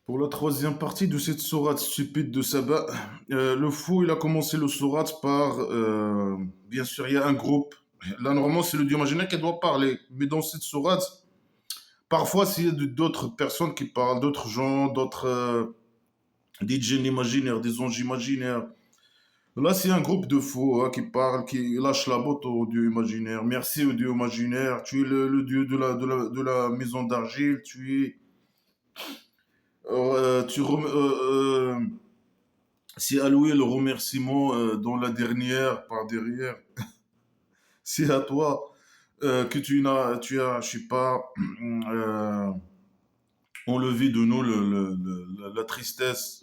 Pour la troisième partie de cette sourate stupide de Saba, le fou, il a commencé le sourate par, bien sûr, il y a un groupe. Là, normalement, c'est le dieu imaginaire qui doit parler. Mais dans cette sourate, parfois, s'il y a d'autres personnes qui parlent, d'autres gens, d'autres, des djinns imaginaires, des anges imaginaires. Là, c'est un groupe de fous hein, qui parlent, qui lâchent la botte au dieu imaginaire. Merci au dieu imaginaire. Tu es le dieu de la maison d'argile. C'est alloué le remerciement dans la dernière, par derrière. C'est à toi que tu as, je sais pas, euh, enlevé de nous la tristesse.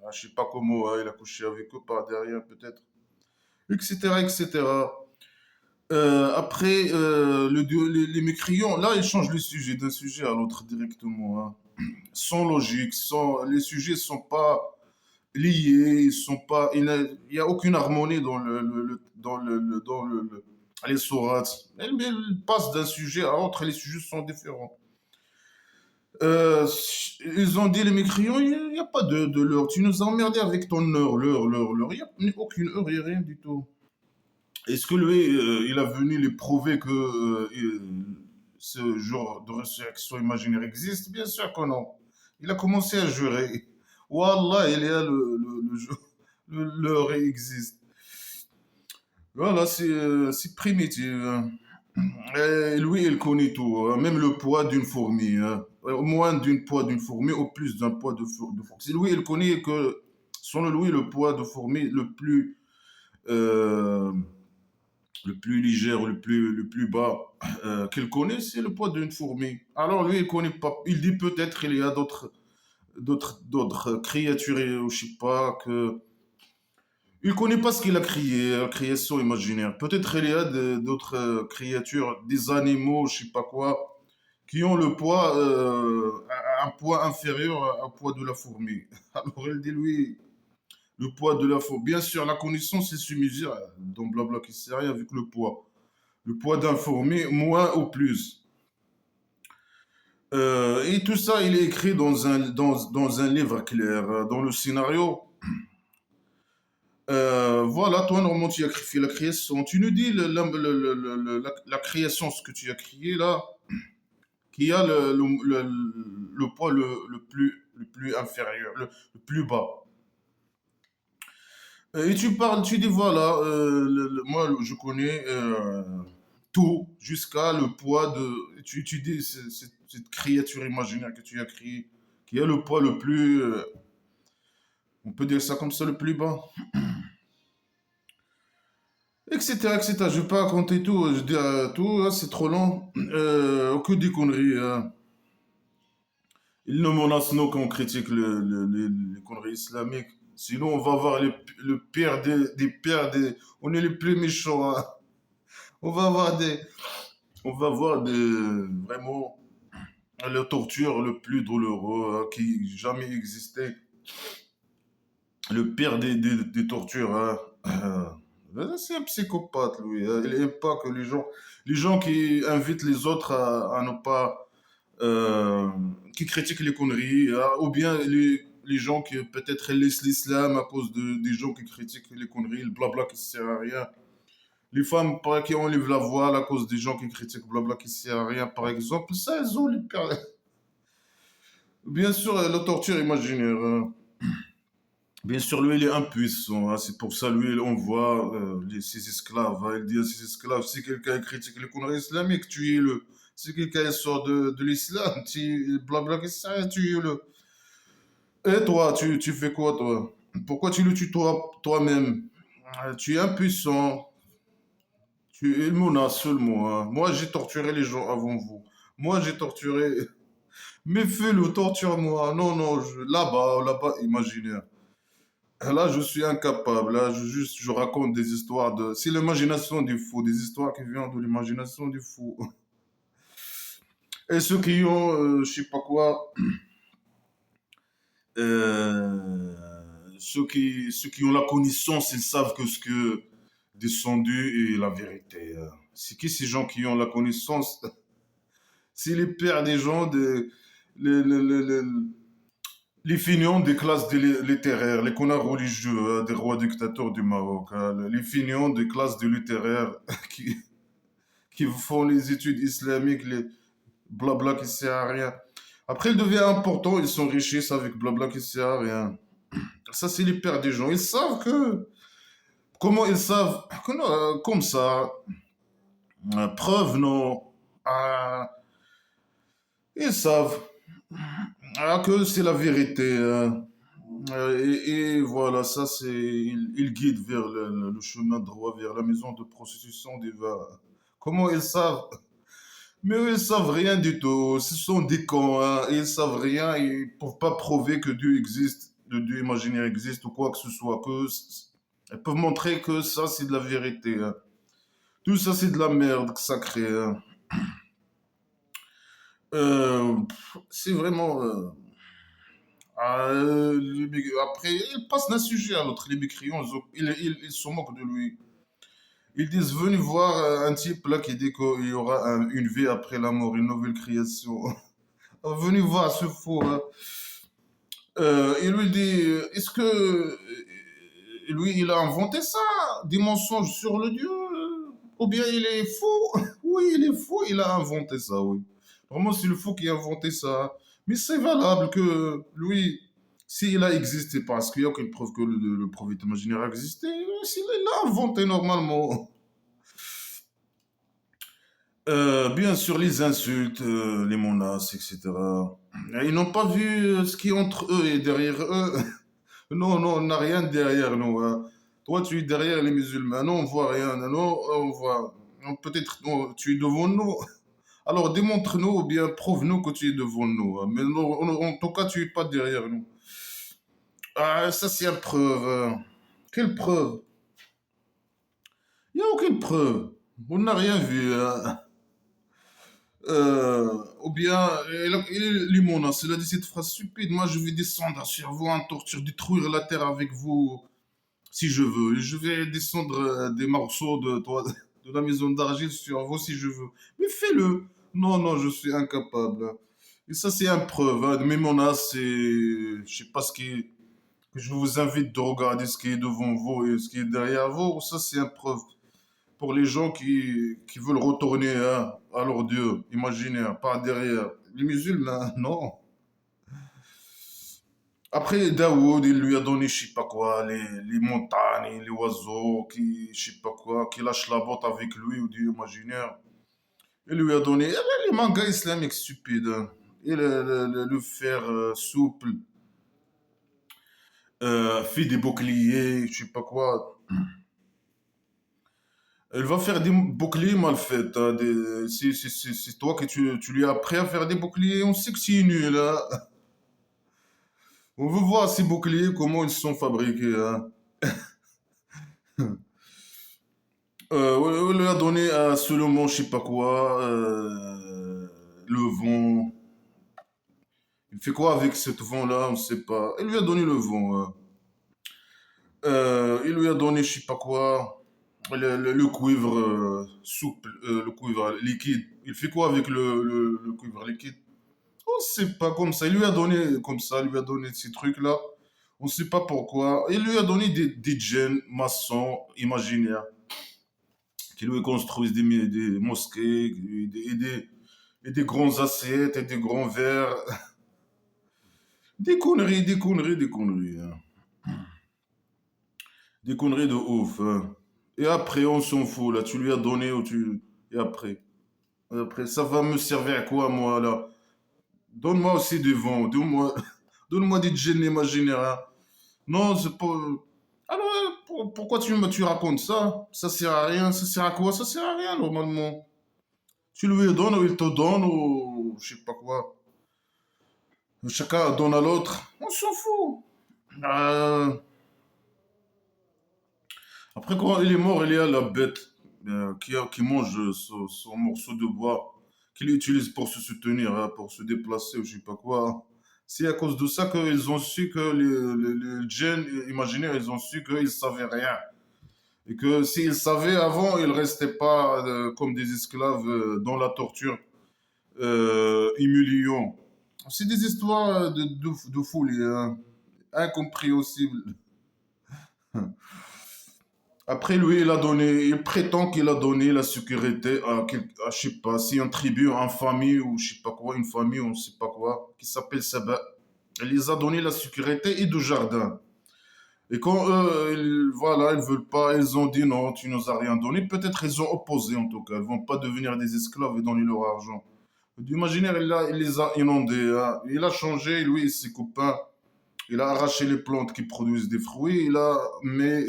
Ah, je sais pas comment il a couché avec eux par derrière, peut-être, etc., etc. Après, les mécriants, là, ils changent le sujet d'un sujet à l'autre directement, hein. Sans logique, les sujets sont pas liés, ils sont pas, il y a aucune harmonie dans les sourates. Elles passent d'un sujet à l'autre, les sujets sont différents. Euh, Ils ont dit, les mécriants, il n'y a pas de l'heure. Tu nous as emmerdé avec ton heure, l'heure. Il n'y a aucune heure, il n'y a rien du tout. Est-ce que lui, il a venu les prouver que ce genre de résurrection imaginaire existe? Bien sûr que non. Il a commencé à jurer. Wallah, il y a l'heure existe. Voilà, c'est primitif, hein. Et lui, il connaît tout, hein, même le poids d'une fourmi, hein. Au moins d'une poids d'une fourmi, au plus d'un poids de fourmi. C'est lui, il connaît que, selon lui, le poids de fourmi euh, le plus léger, le plus bas qu'il connaît, c'est le poids d'une fourmi. Alors lui, il connaît pas. Il dit peut-être il y a d'autres créatures, ou je sais pas, que il connaît pas ce qu'il a créé, la création imaginaire. Peut-être il y a d'autres créatures, des animaux, je sais pas quoi, qui ont le poids, un poids inférieur au poids de la fourmi. Alors il dit lui, le poids de la fourmi. Bien sûr, la connaissance est sous-mesure, dans blabla qui sert à rien avec le poids. Le poids d'un fourmi, moins ou plus. Et tout ça, il est écrit dans un livre clair, dans le scénario. Voilà, toi, normalement, tu as fait la création. Tu nous dis la création, ce que tu as créé là, qui a le poids le plus inférieur, le plus bas. Et tu parles, tu dis voilà, moi je connais tout jusqu'à le poids de. Tu dis cette créature imaginaire que tu as créée, qui a le poids le plus. On peut dire ça comme ça, le plus bas. Etc. etc. Je vais pas raconter tout, je dis tout, hein, c'est trop long. Que des conneries, hein. Il ne menace nous qu'on critique les conneries islamiques. Sinon, on va avoir le pire des pires des. On est les plus méchants, hein. On va avoir des. On va voir vraiment la torture le plus douloureux qui jamais existait. Le pire des tortures, hein. C'est un psychopathe, lui, hein. Il n'aime pas que les gens qui invitent les autres à ne pas, euh, qui critiquent les conneries, hein, ou bien les gens qui peut-être laissent l'islam à cause des gens qui critiquent les conneries, le blabla qui ne sert à rien. Les femmes qui enlèvent la voile à cause des gens qui critiquent blabla qui ne sert à rien, par exemple, ça, elles ont les pires. Bien sûr, la torture imaginaire, hein. Bien sûr, lui, il est impuissant, hein. C'est pour ça, lui, on voit ses esclaves, hein. Il dit à ses esclaves, si quelqu'un critique les conneries islamiques, tuez-le. Si quelqu'un sort de l'islam, blabla, tuez-le. Et toi, tu fais quoi, toi? Pourquoi tu le tues toi-même? Tu es impuissant. Il menace seulement, hein. Moi, j'ai torturé les gens avant vous. Moi, j'ai torturé. Mais fais-le, torture-moi. Non, non, là-bas, imaginaire. Là, je suis incapable. Là, je raconte des histoires de. C'est l'imagination du fou, des histoires qui viennent de l'imagination du fou. Et ceux qui ont, je sais pas quoi, ceux qui ont la connaissance, ils savent que ce que descendu est la vérité. C'est qui ces gens qui ont la connaissance? C'est les pères des gens, les, les, les, les- Les feignants des classes littéraires, les connards religieux des rois dictateurs du Maroc, les feignants des classes de littéraires qui, qui font les études islamiques, les blabla qui sert à rien. Après, il devient important, ils s'enrichissent avec blabla qui sert à rien. Ça, c'est les pères des gens. Ils savent que. Comment ils savent que comme ça, preuve, non. Ah, ils savent que c'est la vérité. Et voilà, ça, c'est. Ils guident vers le chemin droit, vers la maison de prostitution des va. Comment ils savent? Mais eux, ils savent rien du tout. Ce sont des cons, hein. Ils savent rien. Ils peuvent pas prouver que Dieu existe, que Dieu imaginaire existe ou quoi que ce soit. Ils peuvent montrer que ça, c'est de la vérité, hein. Tout ça, c'est de la merde sacrée, hein. C'est vraiment. Après, ils passent d'un sujet à l'autre. Les mécréants, ils se moquent de lui. Ils disent, venez voir un type là qui dit qu'il y aura une vie après la mort, une nouvelle création. Venez voir ce fou, hein. Il lui dit, est-ce que lui, il a inventé ça, des mensonges sur le Dieu, ou bien il est fou? Oui, il est fou, il a inventé ça, oui. Vraiment, c'est le fou qui a inventé ça. Mais c'est valable que lui, s'il a existé, parce qu'il n'y a aucune preuve que le prophète imaginaire a existé, s'il l'a inventé normalement. Bien sûr, les insultes, les menaces, etc. Ils n'ont pas vu ce qui est entre eux et derrière eux. Non, non, on n'a rien derrière nous, hein. Toi, tu es derrière les musulmans. Non, on voit rien. Non, on voit. Non, peut-être non, tu es devant nous. Alors, démontre-nous ou bien prouve-nous que tu es devant nous, hein. Mais non, en tout cas, tu es pas derrière nous. Ah, ça, c'est une preuve, hein. Quelle preuve? Il n'y a aucune preuve. On n'a rien vu, hein. Ou bien, Limona, il a dit cette phrase stupide. Moi, je vais descendre sur vous en torture, détruire la terre avec vous si je veux. Et je vais descendre des morceaux de la maison d'argile sur vous si je veux. Mais fais-le. Non, non, je suis incapable. Et ça, c'est une preuve, hein. Mais Mona, c'est. Je sais pas ce qui est. Que je vous invite de regarder ce qui est devant vous et ce qui est derrière vous. Ça, c'est une preuve pour les gens qui veulent retourner, hein, à leur Dieu imaginaire, pas derrière. Les musulmans, non. Après, Daoud, il lui a donné, je sais pas quoi, les montagnes, les oiseaux, je sais pas quoi, qui lâchent la botte avec lui, au Dieu imaginaire. Il lui a donné les mangas islamiques stupides, hein. Et le fer souple, fait des boucliers, je sais pas quoi. Elle va faire des boucliers mal faits, hein. C'est toi que tu lui as appris à faire des boucliers. On sait que c'est nul, hein. On veut voir ces boucliers, comment ils sont fabriqués, hein. On lui a donné à Solomon, je sais pas quoi, le vent. Il fait quoi avec ce vent-là? On ne sait pas. Il lui a donné le vent, hein. Il lui a donné, je sais pas quoi, le cuivre souple, le cuivre liquide. Il fait quoi avec le cuivre liquide? On sait pas comme ça. Il lui a donné comme ça, il lui a donné ces trucs-là. On sait pas pourquoi. Il lui a donné des djinns maçons imaginaires qui lui construisent des mosquées et des grands assiettes et des grands verres. Des conneries, des conneries, des conneries, hein. Des conneries de ouf, hein. Et après, on s'en fout, là. Tu lui as donné ou tu. Et après? Après, ça va me servir à quoi, moi, là? Donne-moi aussi des vents. Donne-moi donne-moi des djinns imaginaires, hein. Non, c'est pas. Alors, pourquoi tu racontes ça? Ça sert à rien. Ça sert à quoi? Ça sert à rien, normalement. Tu lui donnes ou il te donne ou je sais pas quoi. Chacun donne à l'autre. On s'en fout. Euh, Après, quand il est mort, il y a la bête qui mange son morceau de bois qu'il utilise pour se soutenir, hein, pour se déplacer ou je sais pas quoi. C'est à cause de ça qu'ils ont su que les djinns imaginaires, ils ont su qu'ils savaient rien. Et que s'ils savaient avant, ils restaient pas comme des esclaves dans la torture humiliant. C'est des histoires de folie, hein, incompréhensibles. Après, lui, il prétend qu'il a donné la sécurité je sais pas, si une tribu, une famille, ou je sais pas quoi, une famille, ou je sais pas quoi, qui s'appelle Saba. Il les a donné la sécurité et du jardin. Et quand eux, voilà, ils veulent pas, ils ont dit non, tu nous as rien donné. Peut-être ils ont opposé en tout cas. Ils vont pas devenir des esclaves et donner leur argent. L'imaginaire, il les a inondés, hein. Il a changé, lui et ses copains. Il a arraché les plantes qui produisent des fruits. Il a mis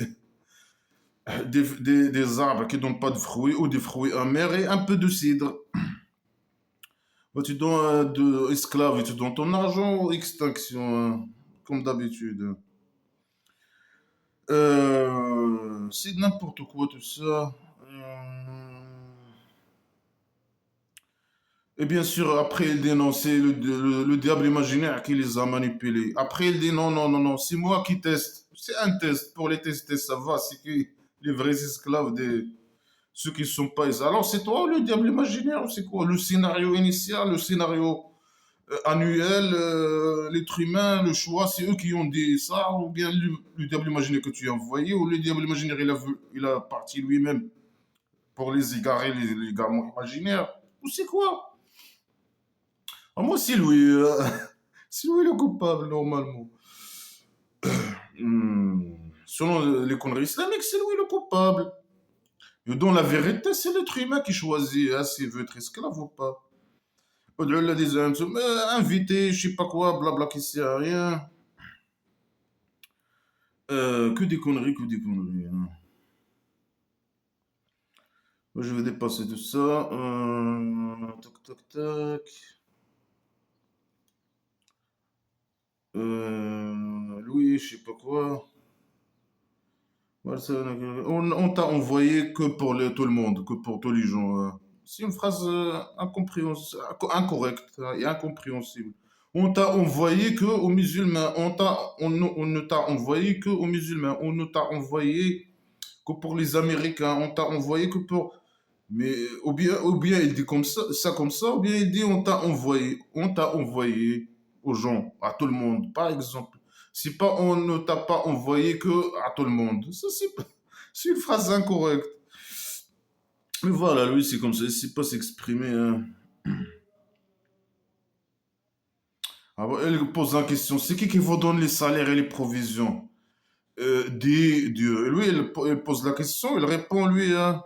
des arbres qui donnent pas de fruits ou des fruits amers et un peu de cidre. Bah, tu donnes de esclaves et tu donnes ton argent ou extinction, hein, comme d'habitude. C'est n'importe quoi tout ça. Et bien sûr, après, il dénonçait le diable imaginaire qui les a manipulés. Après, il dit non, non, non, non, c'est moi qui teste. C'est un test. Pour les tester, ça va. C'est que les vrais esclaves, ceux qui ne sont pas. Alors, c'est toi le diable imaginaire ou c'est quoi? Le scénario initial, le scénario annuel, l'être humain, le choix, c'est eux qui ont dit ça, ou bien le diable imaginaire que tu as envoyé, ou le diable imaginaire, il a parti lui-même pour les égarer, les gamins imaginaires. Ou c'est quoi? Ah, moi, c'est lui. C'est lui le coupable, normalement. Selon les conneries islamiques, c'est lui le coupable. Et dans la vérité, c'est l'être humain qui choisit hein, s'il veut être esclave ou pas. Au-delà des invité, je sais pas quoi, blabla qui sert à rien. Que des conneries, que des conneries, hein. Moi, je vais dépasser tout ça. Tac, tac, tac. Louis, je sais pas quoi. On t'a envoyé que pour tout le monde, que pour tous les gens, hein. C'est une phrase incorrecte hein, et incompréhensible. On t'a envoyé que aux musulmans. On ne t'a envoyé que aux musulmans. On ne t'a envoyé que pour les Américains. On t'a envoyé que pour. Mais ou bien il dit comme ça, ou bien il dit on t'a envoyé aux gens, à tout le monde, par exemple. C'est pas on ne t'a pas envoyé que à tout le monde. Ça, c'est une phrase incorrecte. Mais voilà, lui, c'est comme ça, il sait pas s'exprimer, hein. Alors, elle pose la question, c'est qui vous donne les salaires et les provisions? Dis Dieu. Et lui, il pose la question, il répond, lui, hein.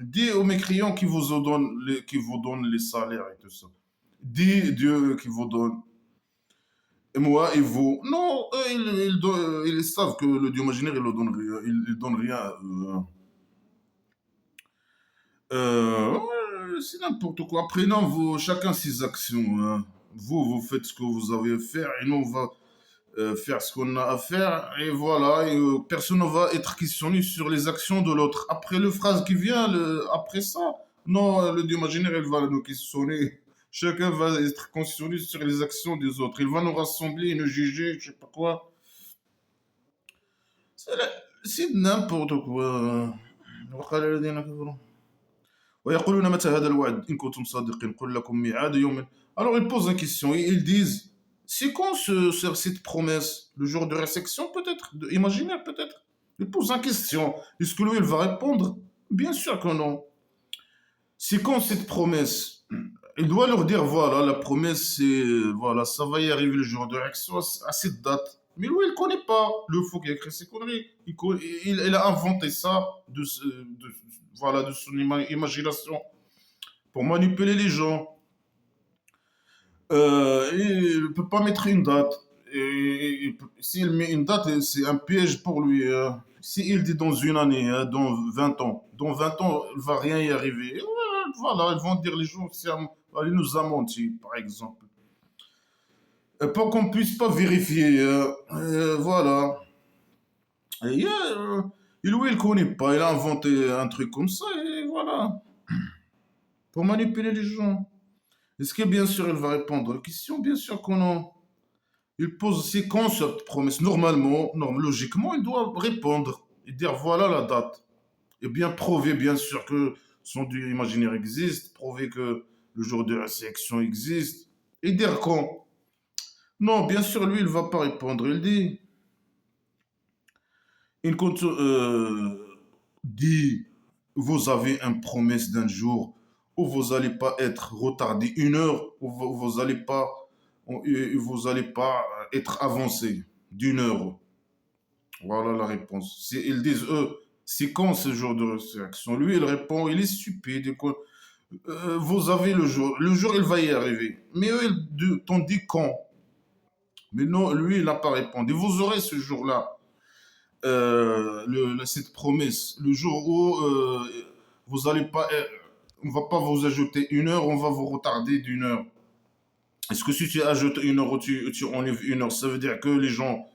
Dis aux mécréants qui vous donnent les salaires et tout ça. Dis Dieu qui vous donne. Et moi et vous. Non, eux, ils savent que le Dieu imaginaire, il ne donne rien. Il donne rien. Ouais, c'est n'importe quoi. Après, non, chacun ses actions, hein. Vous faites ce que vous avez à faire et nous, on va faire ce qu'on a à faire. Et voilà, et, personne ne va être questionné sur les actions de l'autre. Après le phrase qui vient, après ça, non, le Dieu imaginaire, il va nous questionner. Chacun va être questionné sur les actions des autres. Il va nous rassembler et nous juger, je sais pas quoi. C'est c'est n'importe quoi. وقال الذين كفروا ويقولون متى هذا الوعد إن كنتم صادقين قل لكم ميعاد يوم. Alors ils posent une question et ils disent c'est quand cette promesse? Le jour de réception peut-être? Imaginaire peut-être? Ils posent une question. Est-ce que lui il va répondre? Bien sûr que non. C'est quand cette promesse? Il doit leur dire voilà, la promesse c'est voilà, ça va y arriver le jour de réaction à cette date. Mais lui, il ne connaît pas le fou qui a écrit ces conneries. Il a inventé ça voilà, de son imagination pour manipuler les gens. Il ne peut pas mettre une date. S'il met une date, c'est un piège pour lui. S'il dit dans une année, hein, dans 20 ans, il ne va rien y arriver. Et voilà, ils vont dire les gens, il nous a menti, par exemple. Pour qu'on ne puisse pas vérifier. Voilà. Et, lui, il ne connaît pas. Il a inventé un truc comme ça, et voilà. Pour manipuler les gens. Est-ce que bien sûr il va répondre à la question? Bien sûr que non. Il pose ses concepts, promesses. Normalement, logiquement, il doit répondre et dire voilà la date. Et bien prouver, bien sûr, que son Dieu imaginaire existe, prouver que le jour de la sélection existe, et dire quand. Non, bien sûr, lui, il va pas répondre. Il dit, il compte, dit, vous avez une promesse d'un jour où vous n'allez pas être retardé 1 heure, où vous n'allez pas, vous allez pas être avancé d'1 heure. Voilà la réponse. Ils disent, eux, c'est quand ce jour de résurrection? Lui, il répond, il est stupide. Quoi. Vous avez le jour, il va y arriver. Mais eux, ils t'ont dit quand. Mais non, lui, il n'a pas répondu. Vous aurez ce jour-là, cette promesse, le jour où vous allez pas, on va pas vous ajouter 1 heure, on va vous retarder d'1 heure. Est-ce que si tu ajoutes 1 heure ou tu enlèves 1 heure, ça veut dire que les gens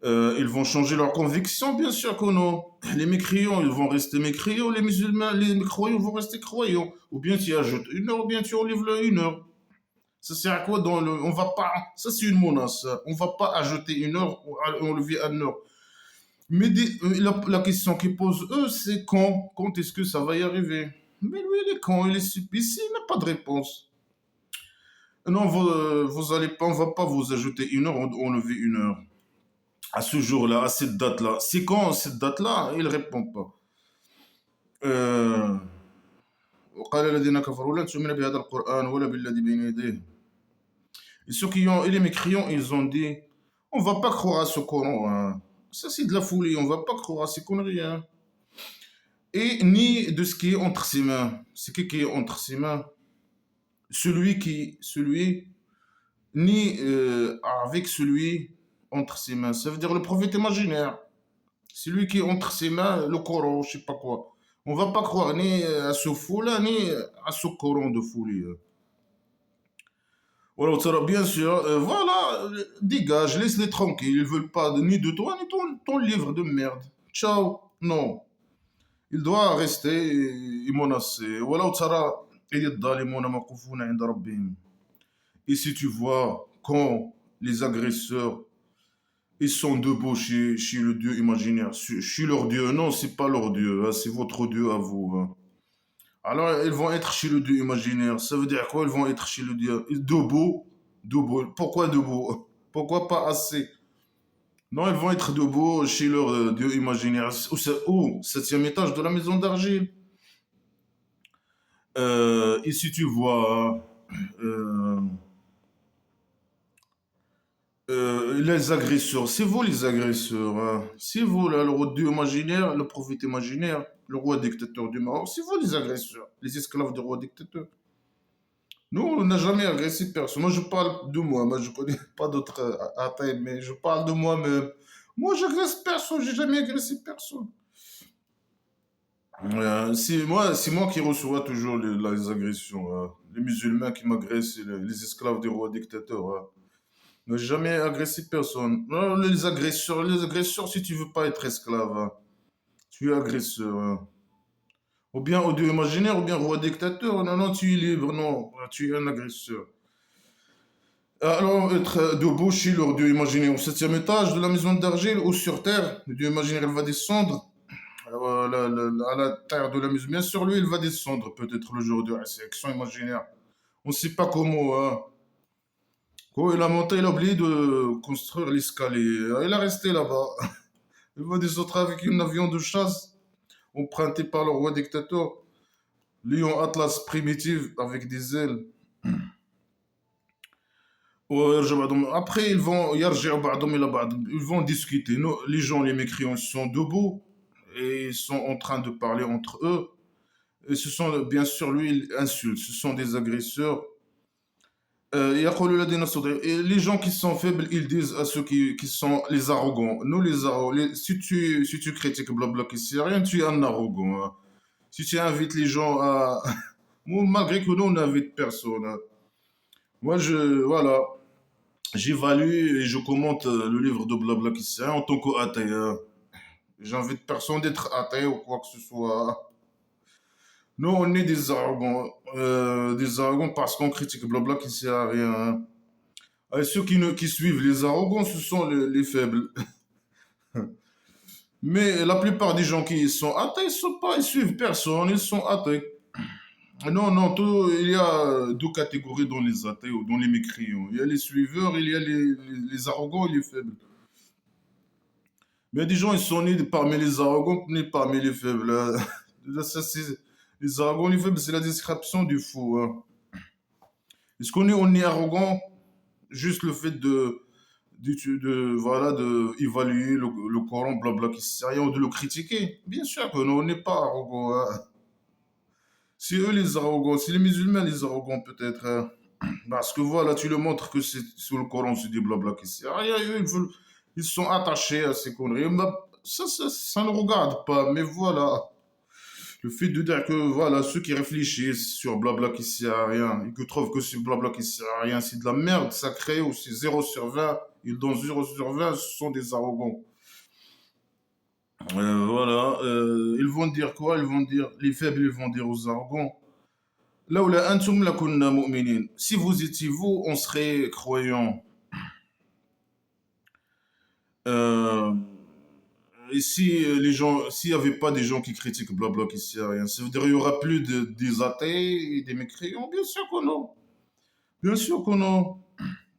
ils vont changer leurs convictions? Bien sûr que non. Les mécréants, ils vont rester mécréants. Les musulmans, les croyants vont rester croyants. Ou bien tu ajoutes 1 heure, ou bien tu enlèves le 1 heure. Ça sert à quoi dans le... On va pas... Ça, c'est une menace. On va pas ajouter 1 heure ou enlever 1 heure. Mais la question qu'ils posent, eux, c'est quand? Quand est-ce que ça va y arriver? Mais lui, il est quand? Il est ici, il n'a pas de réponse. Non, vous allez pas, on va pas vous ajouter 1 heure ou enlever 1 heure. À ce jour-là, à cette date-là. C'est quand cette date-là? Il répond pas. Euh, وقال الذين كفروا لن تؤمن بهذا القرآن ولا بالذي بين يديه. Et ceux qui ont, et les mécréants, ils ont dit, on va pas croire à ce Coran, hein. Ça, c'est de la folie, on va pas croire à ces conneries, hein. Et ni de ce qui est entre ses mains. C'est qui est entre ses mains? Celui, ni avec celui entre ses mains. Ça veut dire le prophète imaginaire. C'est lui qui est entre ses mains, le Coran, je sais pas quoi. On va pas croire ni à ce fou-là, ni à ce Coran de folie. Voilà, bien sûr, voilà, dégage, laisse-les tranquilles. Ils veulent pas ni de toi, ni ton livre de merde. Ciao. Non. Il doit rester et menacer. Voilà, et si tu vois quand les agresseurs ils sont debout chez le Dieu imaginaire, chez leur Dieu. Non, c'est pas leur Dieu, hein, c'est votre Dieu à vous. Hein. Alors, ils vont être chez le Dieu imaginaire. Ça veut dire quoi? Ils vont être chez le Dieu debout. Debout. Pourquoi debout? Pourquoi pas assez? Non, ils vont être debout chez leur Dieu imaginaire. Où? 7e étage de la maison d'argile. Et si tu vois euh, les agresseurs, c'est vous les agresseurs. Hein. C'est vous, là, le roi Dieu imaginaire, le prophète imaginaire, le roi dictateur du Maroc. C'est vous les agresseurs, les esclaves du roi dictateur. Nous, on n'a jamais agressé personne. Moi, je parle de moi. Moi, je connais pas d'autres athées, mais je parle de moi-même. Moi, j'agresse personne. J'ai jamais agressé personne. C'est moi qui reçois toujours les agressions. Hein. Les musulmans qui m'agressent, les esclaves du roi dictateur. Hein. Ne jamais agressé personne. Non, les agresseurs, si tu veux pas être esclave, hein, tu es agresseur. Hein. Ou bien au dieu imaginaire, ou bien roi dictateur. Non, non, tu es libre. Non, tu es un agresseur. Alors, être debout chez leur dieu imaginaire au 7e étage de la maison d'argile ou sur terre, le dieu imaginaire, il va descendre à la terre de la maison. Bien sûr, lui, il va descendre peut-être le jour de la sélection imaginaire. On ne sait pas comment. Hein. Quand il a monté, il a oublié de construire l'escalier. Il est resté là-bas. Il va descendre avec un avion de chasse emprunté par le roi dictateur. Lion Atlas primitive avec des ailes. Après, ils vont discuter. Les gens, les mécréants, ils sont debout et ils sont en train de parler entre eux. Et ce sont, bien sûr, lui, il insulte. Ce sont des agresseurs. Et les gens qui sont faibles, ils disent à ceux qui sont les arrogants. Nous, les arrogants, si tu critiques Blabla qui sait rien, tu es un arrogant. Hein. Si tu invites les gens à. Moi, malgré que nous, on n'invite personne. Hein. Moi, voilà, j'évalue et je commente le livre de Blabla qui sait rien en tant qu'athée. Hein. J'invite personne d'être athée ou quoi que ce soit. Nous, on est des arrogants parce qu'on critique Blabla qui sert à rien. Hein. Et ceux qui suivent les arrogants, ce sont les faibles. Mais la plupart des gens qui sont athées, ils suivent personne, ils sont athées. Non, non, il y a deux catégories dans les athées ou dans les mécréants. Il y a les suiveurs, il y a les arrogants et les faibles. Mais il y a des gens, ils sont ni parmi les arrogants ni parmi les faibles, hein. Là, les arrogants et les faibles, c'est la description du fou, hein. Est-ce on est arrogant juste le fait voilà, de évaluer le Coran, blabla, qui sert à rien, ou de le critiquer? Bien sûr que non, on n'est pas arrogant, hein. C'est eux les arrogants, c'est les musulmans les arrogants peut-être, hein. Parce que voilà, tu le montres que c'est sur le Coran, c'est des blabla qui sert à rien. Eux, ils sont attachés à ces conneries. Mais ça ne regarde pas, mais voilà. Le fait de dire que voilà, ceux qui réfléchissent sur blabla qui sert à rien et qui trouvent que ce blabla qui sert à rien, c'est de la merde sacrée ou c'est 0/20, ils donnent 0/20, ce sont des arrogants. Voilà, ils vont dire quoi? Ils vont dire, les faibles, ils vont dire aux arrogants. Laoula antum lakunna mu'minin. Si vous étiez vous, on serait croyants. Euh, et si les gens, s'il n'y avait pas des gens qui critiquent blabla qui sert à rien, ça veut dire qu'il y aura plus des athées et des mécréants? Bien sûr que non. Bien sûr que non.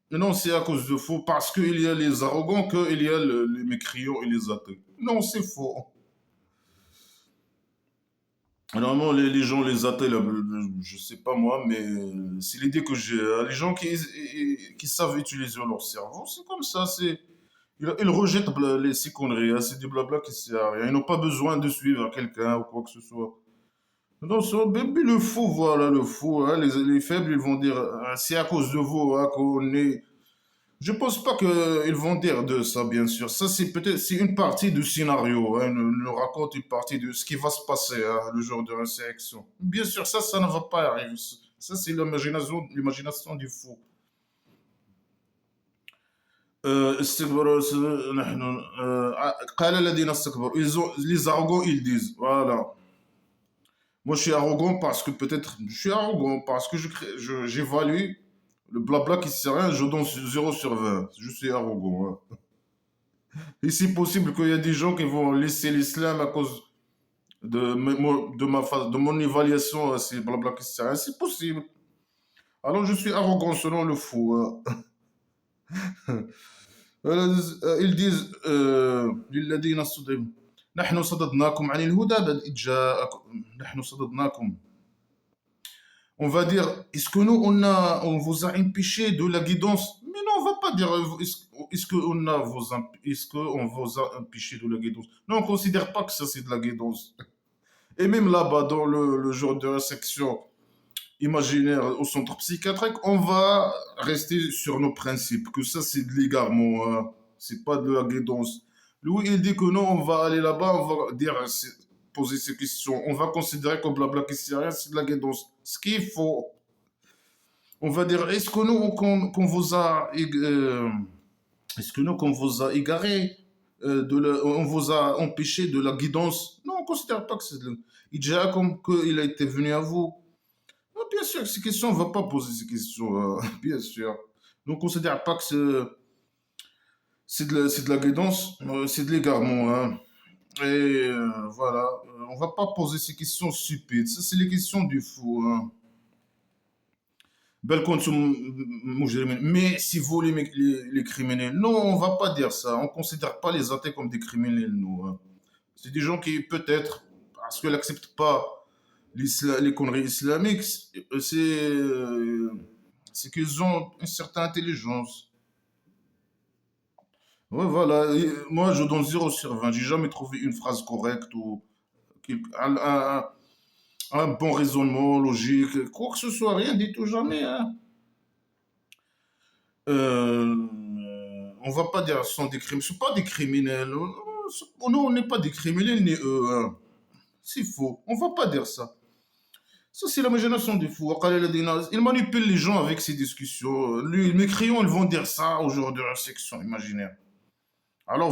Mais non, c'est à cause de faux, parce qu'il y a les arrogants qu'il y a les mécréants et les athées. Non, c'est faux. Normalement, les gens, les athées, là, je sais pas moi, mais c'est l'idée que j'ai, hein. Les gens qui savent utiliser leur cerveau, c'est comme ça. Ils rejettent ces conneries, hein, c'est du blabla qui sert à rien. Ils n'ont pas besoin de suivre quelqu'un ou quoi que ce soit. Non, mais le faux, voilà, le faux, hein, les faibles, ils vont dire, c'est à cause de vous, hein, qu'on est. Je pense pas qu'ils vont dire de ça, bien sûr. Ça, c'est une partie du scénario, hein. Ils nous raconte une partie de ce qui va se passer, hein, le jour de résurrection. Bien sûr, ça ne va pas arriver. Ça, c'est l'imagination du fou. استكبروا نحن قال الذين استكبروا. Les arrogants, ils disent, voilà. Moi, je suis arrogant parce que peut-être, je suis arrogant parce que j'évalue le blabla qui sert à rien, je donne 0/20. Je suis arrogant, hein. Et c'est possible qu'il y a des gens qui vont laisser l'islam à cause de mon évaluation, c'est blabla qui sert à rien. C'est possible. Alors, je suis arrogant selon le fou, hein. ils disent للذين استضعفوا نحن صددناكم عن الهدى بعد إذ جاءكم نحن صددناكم. On va dire, est-ce que nous, on vous a empêché de la guidance? Mais non, on va pas dire, est-ce qu'on vous a empêché de la guidance? Non, on considère pas que ça, c'est de la guidance. Et même là-bas, dans le jour de la section imaginaire au centre psychiatrique, on va rester sur nos principes, que ça, c'est de l'égarement, hein. C'est pas de la guidance. Lui, il dit que non, on va aller là-bas, on va dire, poser ces questions. On va considérer que blabla qui sert à rien, c'est de la guidance. Ce qu'il faut, on va dire, est-ce que nous, qu'on vous a, est-ce que nous, qu'on vous a égaré, on vous a empêché de la guidance? Non, on ne considère pas que c'est de la. Il déjà comme qu'il a été venu à vous. Non, bien sûr, ces questions, on ne va pas poser ces questions, bien sûr. Donc, on ne considère pas que c'est de la guidance, c'est de l'égarement, hein. Et voilà, on ne va pas poser ces questions stupides. Ça, c'est les questions du fou, hein. Bel compte sur Moujrimin. Mais si vous, les criminels, non, on va pas dire ça. On ne considère pas les athées comme des criminels, nous, hein. C'est des gens qui, peut-être, parce qu'ils n'acceptent pas les conneries islamiques, c'est qu'ils ont une certaine intelligence. Ouais, voilà. Et moi, je donne 0/20. J'ai jamais trouvé une phrase correcte ou un bon raisonnement logique, quoi que ce soit, rien du tout, jamais, hein. On va pas dire ce sont des criminels, ce sont pas des criminels. Nous, on n'est pas des criminels ni eux, hein. C'est faux. On va pas dire ça. Ça, c'est l'imagination des fous. Ils manipulent les gens avec ces discussions. Les crayons, ils vont dire ça au jour de la section imaginaire. Alors,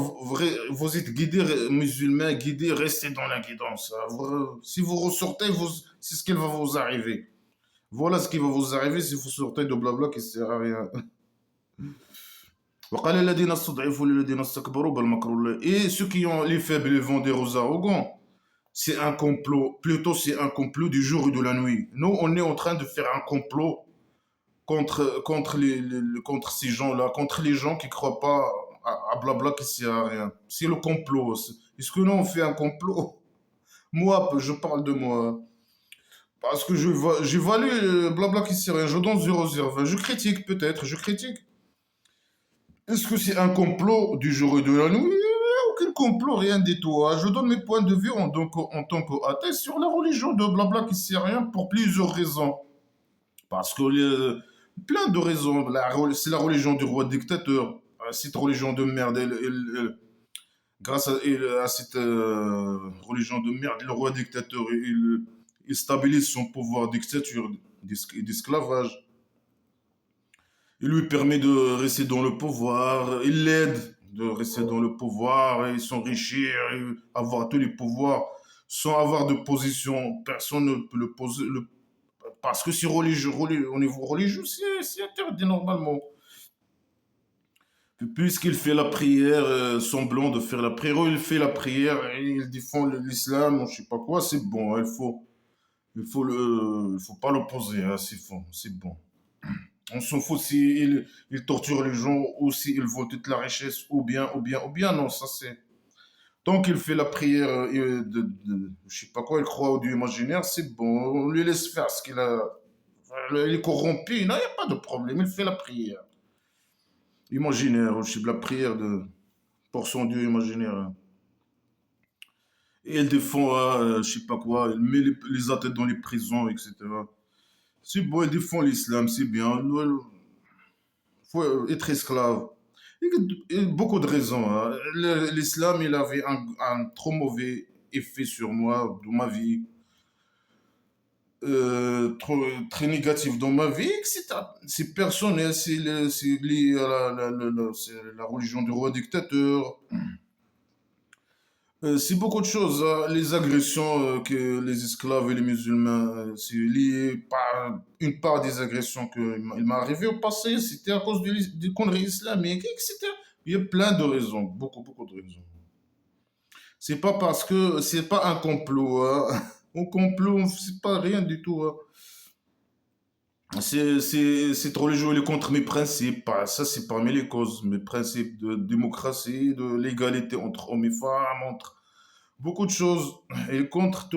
vous êtes guidés, musulmans, guidés, restez dans la guidance, hein. Si vous ressortez, c'est ce qui va vous arriver. Voilà ce qui va vous arriver si vous sortez de blabla qui sert à rien. وقال الذين استضعفوا للذين استكبروا بل مكر الله. Et ceux qui ont les faibles, ils vont dire aux arrogants, c'est un complot. Plutôt, c'est un complot du jour et de la nuit. Nous, on est en train de faire un complot contre ces gens-là, contre les gens qui ne croient pas à blabla qui sert à rien. C'est le complot. Est-ce que nous, on fait un complot? Moi, je parle de moi. Parce que j'évalue blabla qui sert à rien. Je donne 0,0. Je critique peut-être, je critique. Est-ce que c'est un complot du jour et de la nuit? Aucun complot, rien du tout, hein. Je donne mes points de vue en tant qu'athée sur la religion de blabla qui sert à rien pour plusieurs raisons. Parce que plein de raisons. C'est la religion du roi dictateur. Cette religion de merde, grâce à cette religion de merde, le roi dictateur, il stabilise son pouvoir dictature, d'esclavage. Il lui permet de rester dans le pouvoir, il l'aide de rester dans le pouvoir et s'enrichir, et avoir tous les pouvoirs sans avoir de position. Personne ne peut le poser. Parce que c'est religieux, au niveau religieux, c'est interdit normalement. Puisqu'il fait la prière, semblant de faire la prière, il fait la prière, et il défend l'islam, ou je sais pas quoi, c'est bon, hein, il faut pas l'opposer, hein, c'est bon, c'est bon. On s'en fout s'il il torture les gens ou s'il vole toute la richesse ou bien, non, ça c'est. Tant qu'il fait la prière, je sais pas quoi, il croit au Dieu imaginaire, c'est bon, on lui laisse faire ce qu'il a. Il est corrompu, non, il n'y a pas de problème, il fait la prière imaginaire, je sais la prière pour son Dieu imaginaire. Et il défend, je sais pas quoi, il met les athées dans les prisons, etc. C'est bon, il défend l'islam, c'est bien. Il faut être esclave. Il y a beaucoup de raisons, hein. L'islam, il avait un trop mauvais effet sur moi, dans ma vie, très négatif dans ma vie, etc. C'est personnel, c'est lié à c'est la religion du roi dictateur. C'est beaucoup de choses, hein. Les agressions que les esclaves et les musulmans, c'est lié par une part des agressions il m'a arrivé au passé, c'était à cause des conneries islamiques, etc. Il y a plein de raisons, beaucoup, beaucoup de raisons. C'est pas parce que c'est pas un complot, hein. Un complot, c'est pas rien du tout, hein. Cette religion, elle est contre mes principes. Ah, ça, c'est parmi les causes. Mes principes de démocratie, de l'égalité entre hommes et femmes, entre beaucoup de choses. Et contre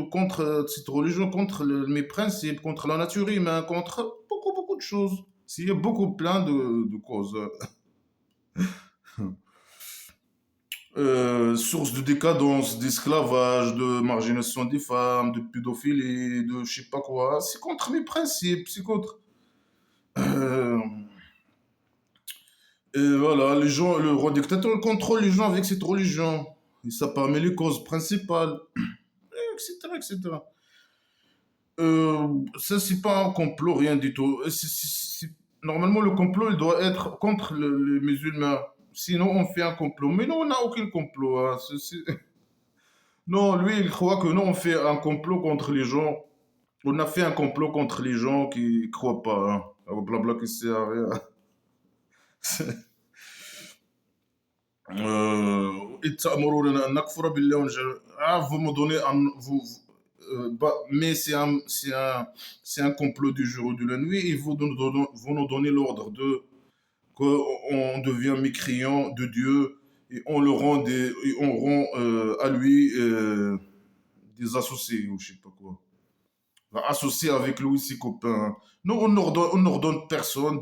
cette religion, contre mes principes, contre la nature humaine, contre beaucoup, beaucoup de choses. Il y a beaucoup, plein de causes. Source de décadence, d'esclavage, de marginalisation des femmes, de pédophilie, de je sais pas quoi. C'est contre mes principes, c'est contre. Euh, et voilà, les gens, le roi dictateur contrôle les gens avec cette religion. Et ça permet les causes principales, etc., etc. Ça, c'est pas un complot, rien du tout. Normalement, le complot, il doit être contre les musulmans. Sinon, on fait un complot. Mais non, on n'a aucun complot, hein. Non, lui, il croit que nous, on fait un complot contre les gens. On a fait un complot contre les gens qui croient pas, hein. Blabla qui sert à rien. إتأمروننا أن نكفر بالله Ah, vous me donnez mais c'est un complot du jour ou de la nuit et vous nous donnez l'ordre de qu'on devient mécréant de Dieu et on rend à lui des associés ou je sais pas quoi. Associés avec lui, ses copains. Nous, on n'ordonne personne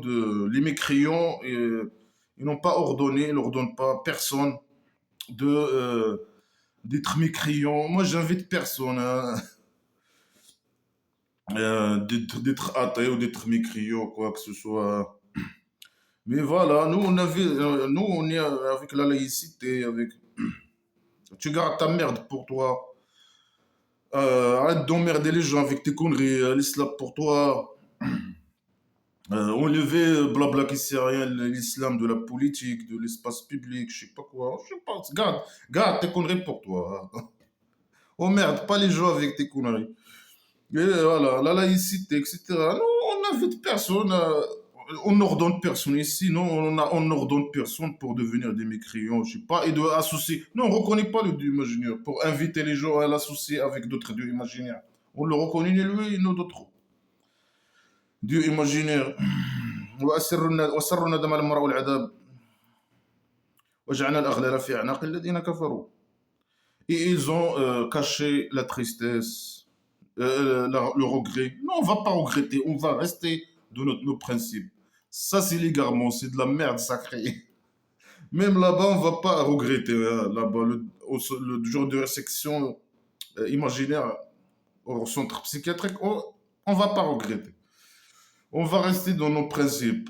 les mécréants, ils n'ont pas ordonné, ils n'ordonnent pas personne d'être mécréant. Moi, j'invite personne, hein, d'être athée ou d'être mécréant, quoi que ce soit. Mais voilà, nous, on est avec la laïcité, avec. Tu gardes ta merde pour toi. Arrête d'emmerder les gens avec tes conneries. L'islam pour toi. Enlever blabla qui sert à rien, l'islam de la politique, de l'espace public, je sais pas quoi. Je sais pas. Garde tes conneries pour toi, hein. Emmerde pas les gens avec tes conneries. Et voilà, la laïcité, etc. Non, on n'invite personne. On n'ordonne personne ici, non, on n'ordonne personne pour devenir des mécréants, je sais pas, et de associer. Non, on ne reconnaît pas le dieu imaginaire pour inviter les gens à l'associer avec d'autres dieux imaginaires. On le reconnaît ni lui, ni d'autres dieux imaginaires. وأسروا الندم المرء والعذاب وجعلنا الأغلال في أعناق الذين كفروا. Et ils ont caché la tristesse, le regret. Non, on va pas regretter, on va rester de nos principes. Ça, c'est l'égarement, c'est de la merde sacrée. Même là-bas, on va pas regretter. Hein, là-bas, le jour de résection imaginaire au centre psychiatrique, on va pas regretter. On va rester dans nos principes.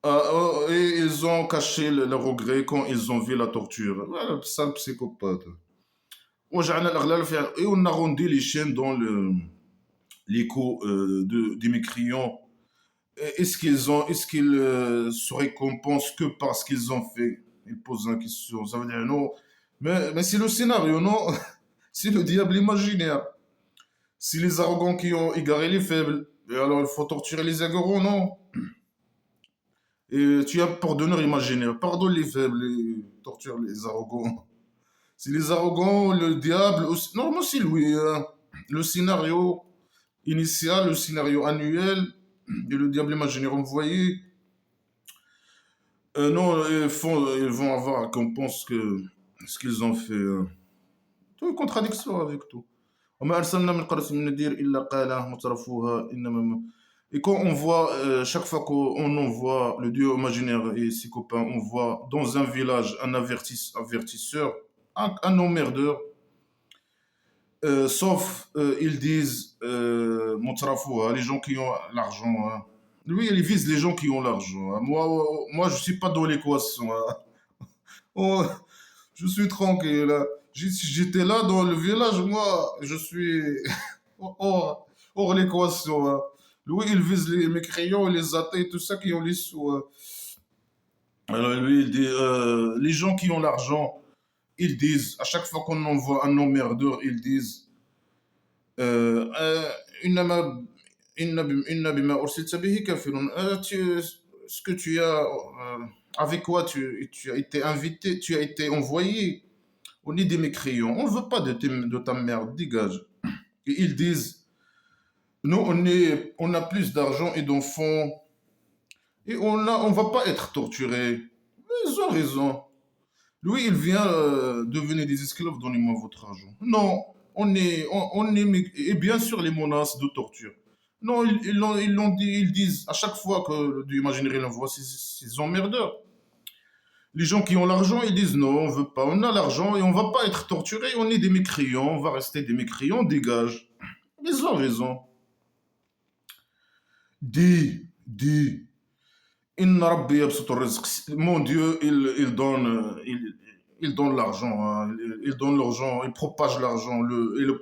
Et ils ont caché le regret quand ils ont vu la torture. Voilà, sale psychopathe. Et on a rendu les chaînes dans l'écho des mécriants. Est-ce qu'ils se récompensent que parce qu'ils ont fait? Ils posent la question. Ça veut dire non. Mais c'est le scénario, non? C'est le diable imaginaire. Si les arrogants qui ont égaré les faibles, et alors il faut torturer les arrogants, non? Et tu as pardonneur imaginaire. Pardonne les faibles et torture les arrogants. C'est les arrogants, le diable aussi. Non, moi c'est lui. Hein. Le scénario initial, le scénario annuel et le diable imaginaire envoyé. Non, ils vont avoir récompense que ce qu'ils ont fait. Tout est contradiction avec tout. وما أرسلنا من قرية من نذير إلا قال مترفوها إنما. Et quand on voit, chaque fois qu'on envoie le dieu imaginaire et ses copains, on voit dans un village un avertisseur, un emmerdeur, sauf, ils disent, Montrafou, les gens qui ont l'argent. Hein. Lui, il vise les gens qui ont l'argent. Hein. Moi, je suis pas dans l'équation. Hein. Oh, je suis tranquille. Hein. Si j'étais là dans le village, moi, je suis hors l'équation. Hein. Lui, il vise les mécréants, les athées, tout ça qui ont les sous. Hein. Alors lui, il dit, les gens qui ont l'argent, ils disent, à chaque fois qu'on envoie un emmerdeur, ils disent, إنما إن بما أرسلت به كافرون. Ce que tu as, avec quoi tu as été invité, tu as été envoyé, on est des mécréants, on ne veut pas de ta merde, dégage. Et ils disent, nous on a plus d'argent et d'enfants, et on va pas être torturés. Ils ont raison. Lui, il vient devenir des esclaves, donnez-moi votre argent. Non, et bien sûr les menaces de torture. Non, ils l'ont dit, ils disent à chaque fois que le dieu imaginaire l'envoie ces emmerdeurs. Les gens qui ont l'argent, ils disent non, on veut pas, on a l'argent et on va pas être torturés, on est des mécréants, on va rester des mécréants, dégage. Ils ont raison. Dis, Inna Rabbi yabsutu rizq. Mon Dieu, il donne l'argent, hein. Il donne l'argent, il propage l'argent, et les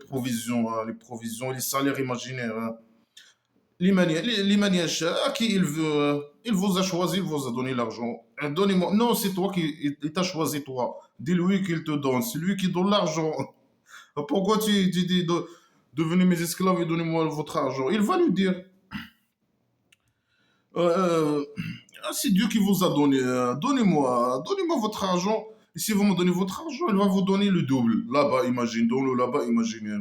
provisions, les salaires imaginaires. Hein. Liman yasha, à qui il veut, il vous a choisi, il vous a donné l'argent. Donnez-moi. Non, c'est toi il t'a choisi, toi. Dis-lui qu'il te donne, c'est lui qui donne l'argent. Pourquoi tu dis devenez mes esclaves et donnez-moi votre argent? Il va lui dire. Euh, c'est Dieu qui vous a donné. Donnez-moi votre argent. Et si vous me donnez votre argent, il va vous donner le double. Là-bas, imagine, donne-le là-bas, imaginez.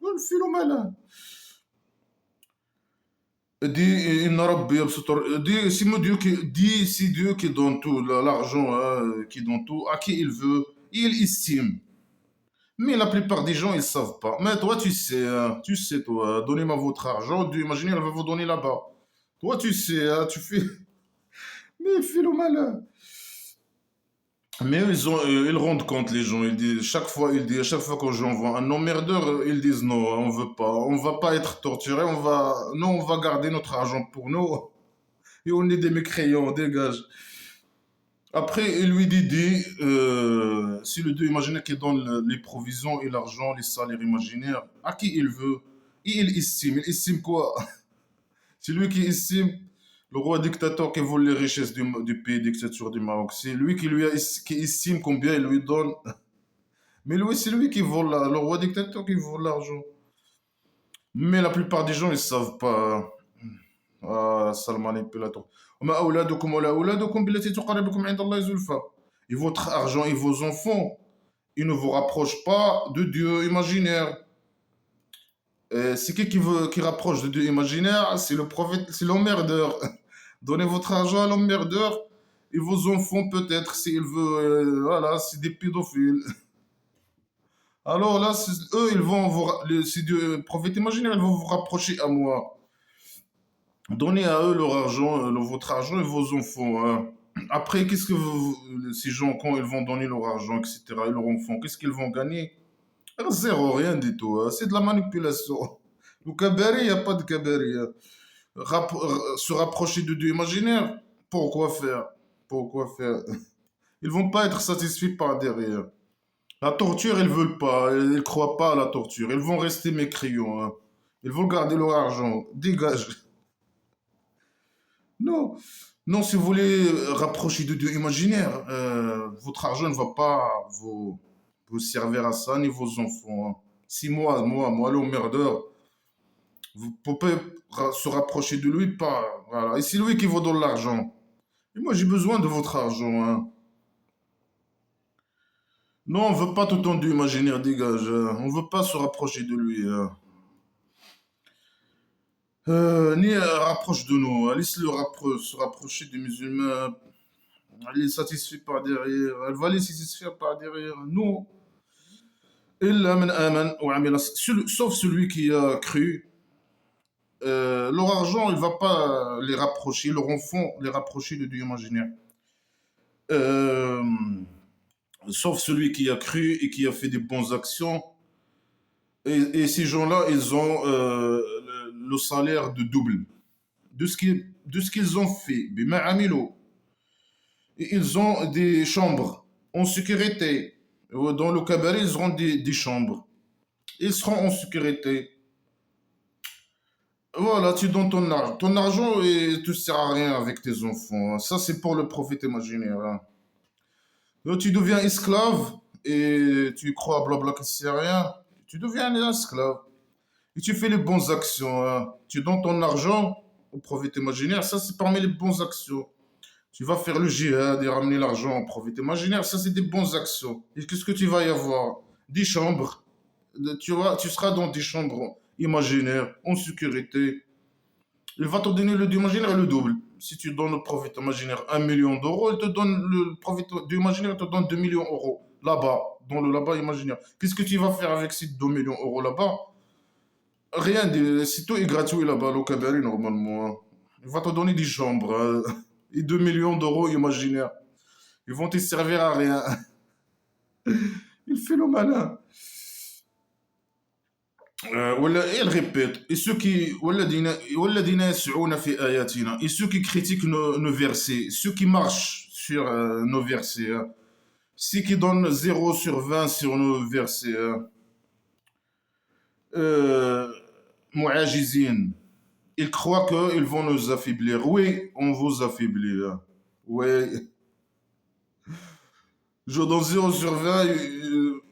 Le philomène. C'est Dieu qui donne tout, l'argent, hein, qui donne tout, à qui il veut, il estime. Mais la plupart des gens, ils savent pas. Mais toi, tu sais, toi, donnez-moi votre argent, Dieu, imaginez, elle va vous donner là-bas. Toi, tu sais, hein, tu fais. Mais il fait le malin. Mais ils rendent compte, les gens. À chaque fois que j'envoie un emmerdeur, ils disent non, on veut pas. On va pas être torturé, non, on va garder notre argent pour nous. Et on est des mécréants, dégage. Après, il lui dit, si le Dieu imaginaire qui donne les provisions et l'argent, les salaires imaginaires, à qui il veut, et il estime. Il estime quoi? C'est lui qui estime le roi dictateur qui vole les richesses du pays dictature du Maroc. C'est lui qui estime combien il lui donne. Mais lui, c'est lui qui vole, le roi dictateur qui vole l'argent. Mais la plupart des gens, ils savent pas. Sale manipulateur. وما أولادكم ولا أولادكم بالتي تقربكم عند الله زلفى. Et votre argent et vos enfants, ils ne vous rapprochent pas de Dieu imaginaire. C'est qui rapproche de Dieu imaginaire? C'est le prophète, c'est l'emmerdeur. Donnez votre argent à l'emmerdeur et vos enfants peut-être, s'il veut, voilà, c'est des pédophiles. Alors là, eux, ils vont c'est Dieu, prophète imaginaire, ils vont vous rapprocher à moi. Donnez à eux leur argent, votre argent et vos enfants, hein. Après, qu'est-ce que ces gens, quand ils vont donner leur argent, etc., et leurs enfants, qu'est-ce qu'ils vont gagner? Zéro, rien du tout, hein. C'est de la manipulation. Le cabaret, il n'y a pas de cabaret, hein. Se rapprocher de Dieu imaginaire, pourquoi faire? Pourquoi faire? Ils vont pas être satisfaits par derrière. La torture, ils veulent pas, ils croient pas à la torture. Ils vont rester mécréants, hein. Ils vont garder leur argent. Dégage. Non, non, si vous voulez rapprocher de Dieu imaginaire, votre argent ne va pas vous servir à ça, ni vos enfants, hein. Si moi, l'emmerdeur, vous pouvez se rapprocher de lui, pas. Voilà. Et c'est lui qui vous donne l'argent. Et moi, j'ai besoin de votre argent, hein. Non, on veut pas tout entendu imaginaire, dégage, hein. On veut pas se rapprocher de lui, hein. Ni rapproche de nous, hein. Laisse-le se rapprocher des musulmans. Elle est satisfaite par derrière. Elle va les satisfaire par derrière. Non. إلا من آمن وعمل sauf celui qui a cru. Leur argent, il ne va pas les rapprocher, leur enfant les rapprocher de Dieu imaginaire. Euh, Sauf celui qui a cru et qui a fait des bonnes actions. Et ces gens-là, ils ont le salaire de double de ce qu'ils ont fait. بما عملوا. Et ils ont des chambres en sécurité. Dans le cabaret, ils auront des chambres. Ils seront en sécurité. Voilà, tu donnes ton argent. Ton argent ne te sert à rien avec tes enfants. Ça, c'est pour le prophète imaginaire, hein. Donc, tu deviens esclave et tu crois à blabla que c'est rien. Tu deviens un esclave. Et tu fais les bonnes actions, hein. Tu donnes ton argent au prophète imaginaire. Ça, c'est parmi les bonnes actions. Tu vas faire le jihad et ramener l'argent au prophète imaginaire. Ça, c'est des bonnes actions. Et qu'est-ce que tu vas y avoir? Des chambres. Tu seras dans des chambres imaginaires, en sécurité. Il va te donner le Dieu imaginaire le double. Si tu donnes au prophète imaginaire 1 million d'euros, le prophète Dieu imaginaire te donne 2 millions d'euros là-bas, dans le là-bas imaginaire. Qu'est-ce que tu vas faire avec ces 2 millions d'euros là-bas? Rien, c'est tout est gratuit là-bas, le cabaret normalement. Il va te donner des chambres, hein, et 2 millions d'euros imaginaires. Ils vont te servir à rien. Il fait le malin. Elle répète, et ceux qui critiquent nos versets, ceux qui marchent sur nos versets, hein, ceux qui donnent 0/20 sur nos versets, hein, euh, mu'ajizin, ils croient qu'ils vont nous affaiblir. Oui, on vous affaiblit, hein. Oui, je donne 0/20,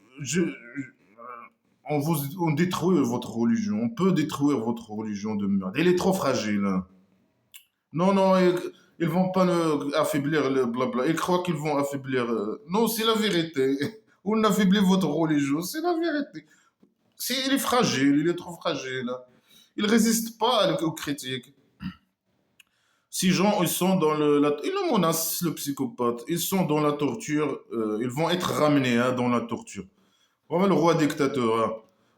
on détruit votre religion. On peut détruire votre religion de merde. Elle est trop fragile, hein. Non, non, ils vont pas affaiblir le blabla. Ils croient qu'ils vont affaiblir. Non, c'est la vérité. On affaiblit votre religion, c'est la vérité. Il est fragile, il est trop fragile, hein. Il résiste pas aux critiques. Ces gens, ils sont dans ils le menacent, le psychopathe. Ils sont dans la torture. Ils vont être ramenés, hein, dans la torture. Voilà le roi dictateur, hein.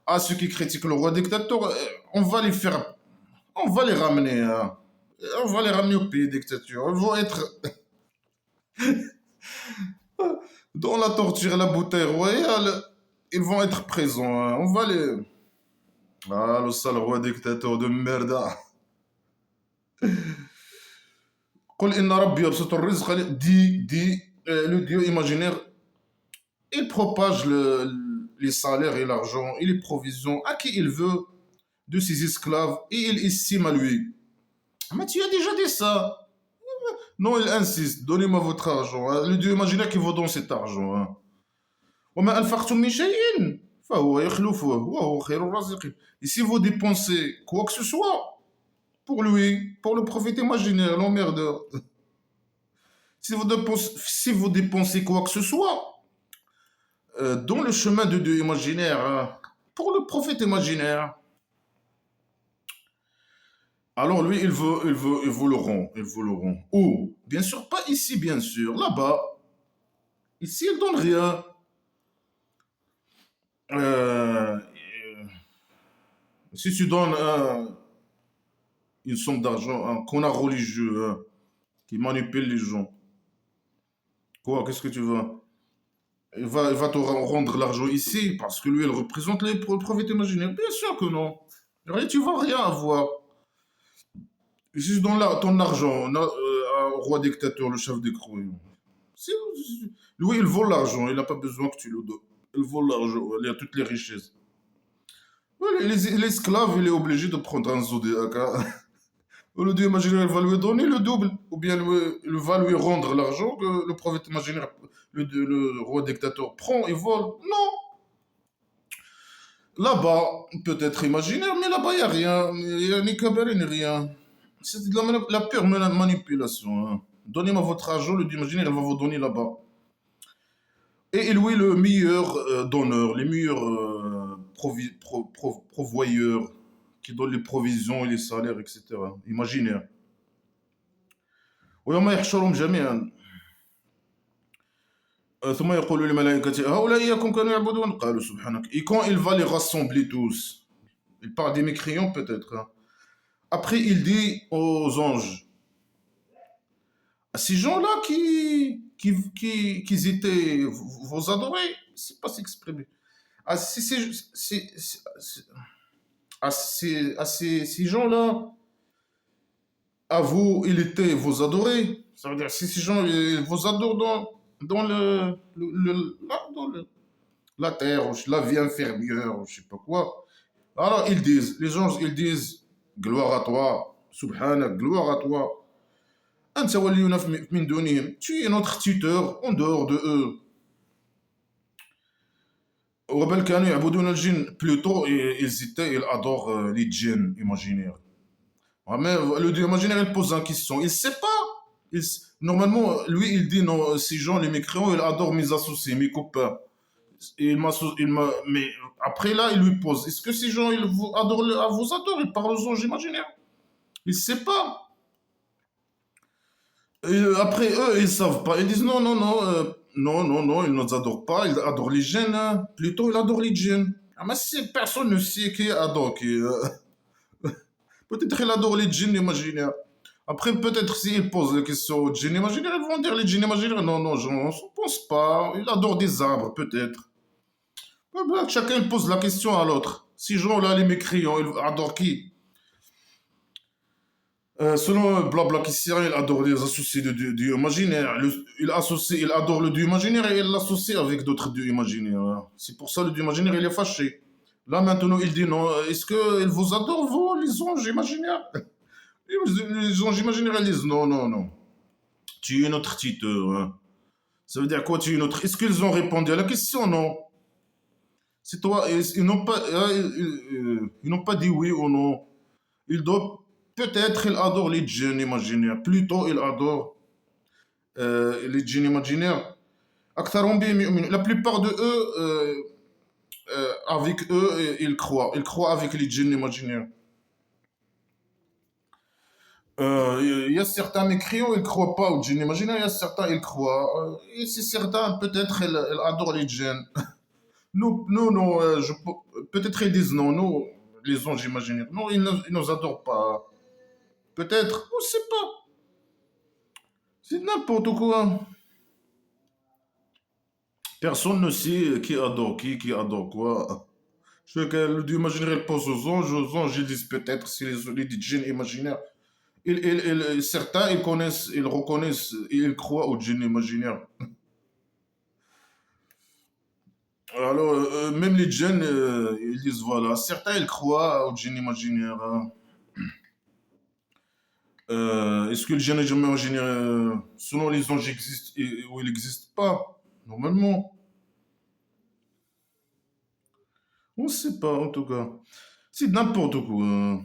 Ah, ceux qui critiquent le roi dictateur, on va les faire. On va les ramener, hein. On va les ramener au pays dictature. Ils vont être dans la torture, la bouteille royale. Ils vont être présents, hein. On va les. Ah, le sale roi dictateur de merde. قل إن ربي يبسط الرزق le dieu imaginaire, il propage les salaires et l'argent et les provisions à qui il veut de ses esclaves et il estime à lui. Mais tu as déjà dit ça. Non, il insiste, donnez-moi votre argent, hein. Le dieu imaginaire qui vous donne cet argent, hein. وما أنفقتم من شيء فهو يخلفه وهو خير الرازقين. Et si vous dépensez quoi que ce soit, Pour lui, pour le prophète imaginaire, l'emmerdeur. Si vous dépensez quoi que ce soit dans le chemin de Dieu imaginaire, hein, pour le prophète imaginaire, alors lui, il vous le rend, il vous le rend. Ou, bien sûr, pas ici, bien sûr, là-bas. Ici, il donne rien. Euh, si tu donnes une somme d'argent à un connard religieux hein, qui manipule les gens, quoi, qu'est-ce que tu veux? Il va te rendre l'argent ici parce que lui, il représente les prophètes imaginaires. Bien sûr que non. Rien, tu vas rien avoir. Si je donne ton argent au roi dictateur, le chef des croyants, c'est- lui, il vole l'argent. Il n'a pas besoin que tu le donnes. Il vole l'argent. Il a toutes les richesses. Ouais, l'esclave, il est obligé de prendre un zodiaque. Hein. Le dieu imaginaire va lui donner le double. Ou bien il va lui rendre l'argent que le prophète imaginaire, le roi dictateur, prend et vole. Non. Là-bas, peut-être imaginaire, mais là-bas, il n'y a rien. Il n'y a ni cabaret, ni rien. C'est de la pure manipulation. Hein. Donnez-moi votre argent, le dieu imaginaire, il va vous donner là-bas. Et il est le meilleur donneur, les meilleurs pourvoyeurs qui donnent les provisions et les salaires, etc. Imaginaire. ويوم يحشرهم جميعا ثم يقول للملائكة هؤلاء إياكم كانوا يعبدون قالوا سبحانك. Et quand il va les rassembler tous, il parle des mécréants peut-être. Hein. Après, il dit aux anges, ces gens-là qui étaient vos adorés, c'est pas s'exprimer. À ces gens-là, à vous, il était vos adorés. Ça veut dire, si ces gens vous adorent dans la terre, ou la vie inférieure, ou je sais pas quoi, alors ils disent, les anges, ils disent, gloire à toi, subhanak, gloire à toi. أنت ولينا من دونهم. Tu es notre tuteur en dehors de eux. وبل كانوا يعبدون الجن. Plutôt, ils adorent les djinns imaginaires. Ah, mais le dieu imaginaire, il pose une question. Il sait pas. Normalement, lui, il dit non, ces gens, les mécréants, ils adorent mes associés, mes copains. Mais après là, il lui pose est-ce que ces gens, ils vous adorent ils parlent aux anges imaginaires. Il sait pas. Et après, eux, ils savent pas. Ils disent non, non, non, non, non, non, ils ne nous adorent pas. Ils adorent les djinns. Hein. Plutôt, ils adorent les djinns. Ah, mais si personne ne sait qui adore qui. Peut-être qu'il adore les djinns imaginaires. Après, peut-être s'ils posent la question aux djinns imaginaires, ils vont dire les djinns imaginaires. Non, non, je ne pense pas. Il adore des arbres, peut-être. Ouais, bah, chacun il pose la question à l'autre. Ces gens-là, les mécréants, ils adorent qui selon Blabla Kissira, il adore les associés de dieux imaginaires. Il adore le dieu imaginaire et il l'associe avec d'autres dieux imaginaires. Hein. C'est pour ça le dieu imaginaire, il est fâché. Là, maintenant, il dit non. Est-ce qu'il vous adore, vous, les anges imaginaires Les anges imaginaires, ils disent non, non, non. Tu es notre tuteur. Hein. Ça veut dire quoi, tu es notre. Est-ce qu'ils ont répondu à la question Non. C'est toi. Ils n'ont pas dit oui ou non. Peut-être il adore les djinns imaginaires. Plutôt, il adore les djinns imaginaires. أكثرهم بهم يؤمنون. La plupart de eux, avec eux, ils croient. Ils croient avec les djinns imaginaires. Il y a certains mécréants, ils ne croient pas aux djinns imaginaires. Il y a certains, ils croient. Et c'est certain, peut-être, ils adorent les djinns. Nous, non, peut-être ils disent non, nous, les anges imaginaires. Non, ils ne nous adorent pas. Peut-être, on ne sait pas. C'est n'importe quoi. Personne ne sait qui adore quoi. Je sais que le dieu imaginaire il pose aux anges ils disent peut-être si les djinns imaginaires. Certains ils connaissent, ils reconnaissent, ils croient aux djinns imaginaires. Alors, même les djinns, ils disent voilà. Certains ils croient aux djinns imaginaires. Hein. Est-ce que le djinn imaginaire, selon les anges, existe ou il n'existe pas normalement? On ne sait pas en tout cas. C'est n'importe quoi.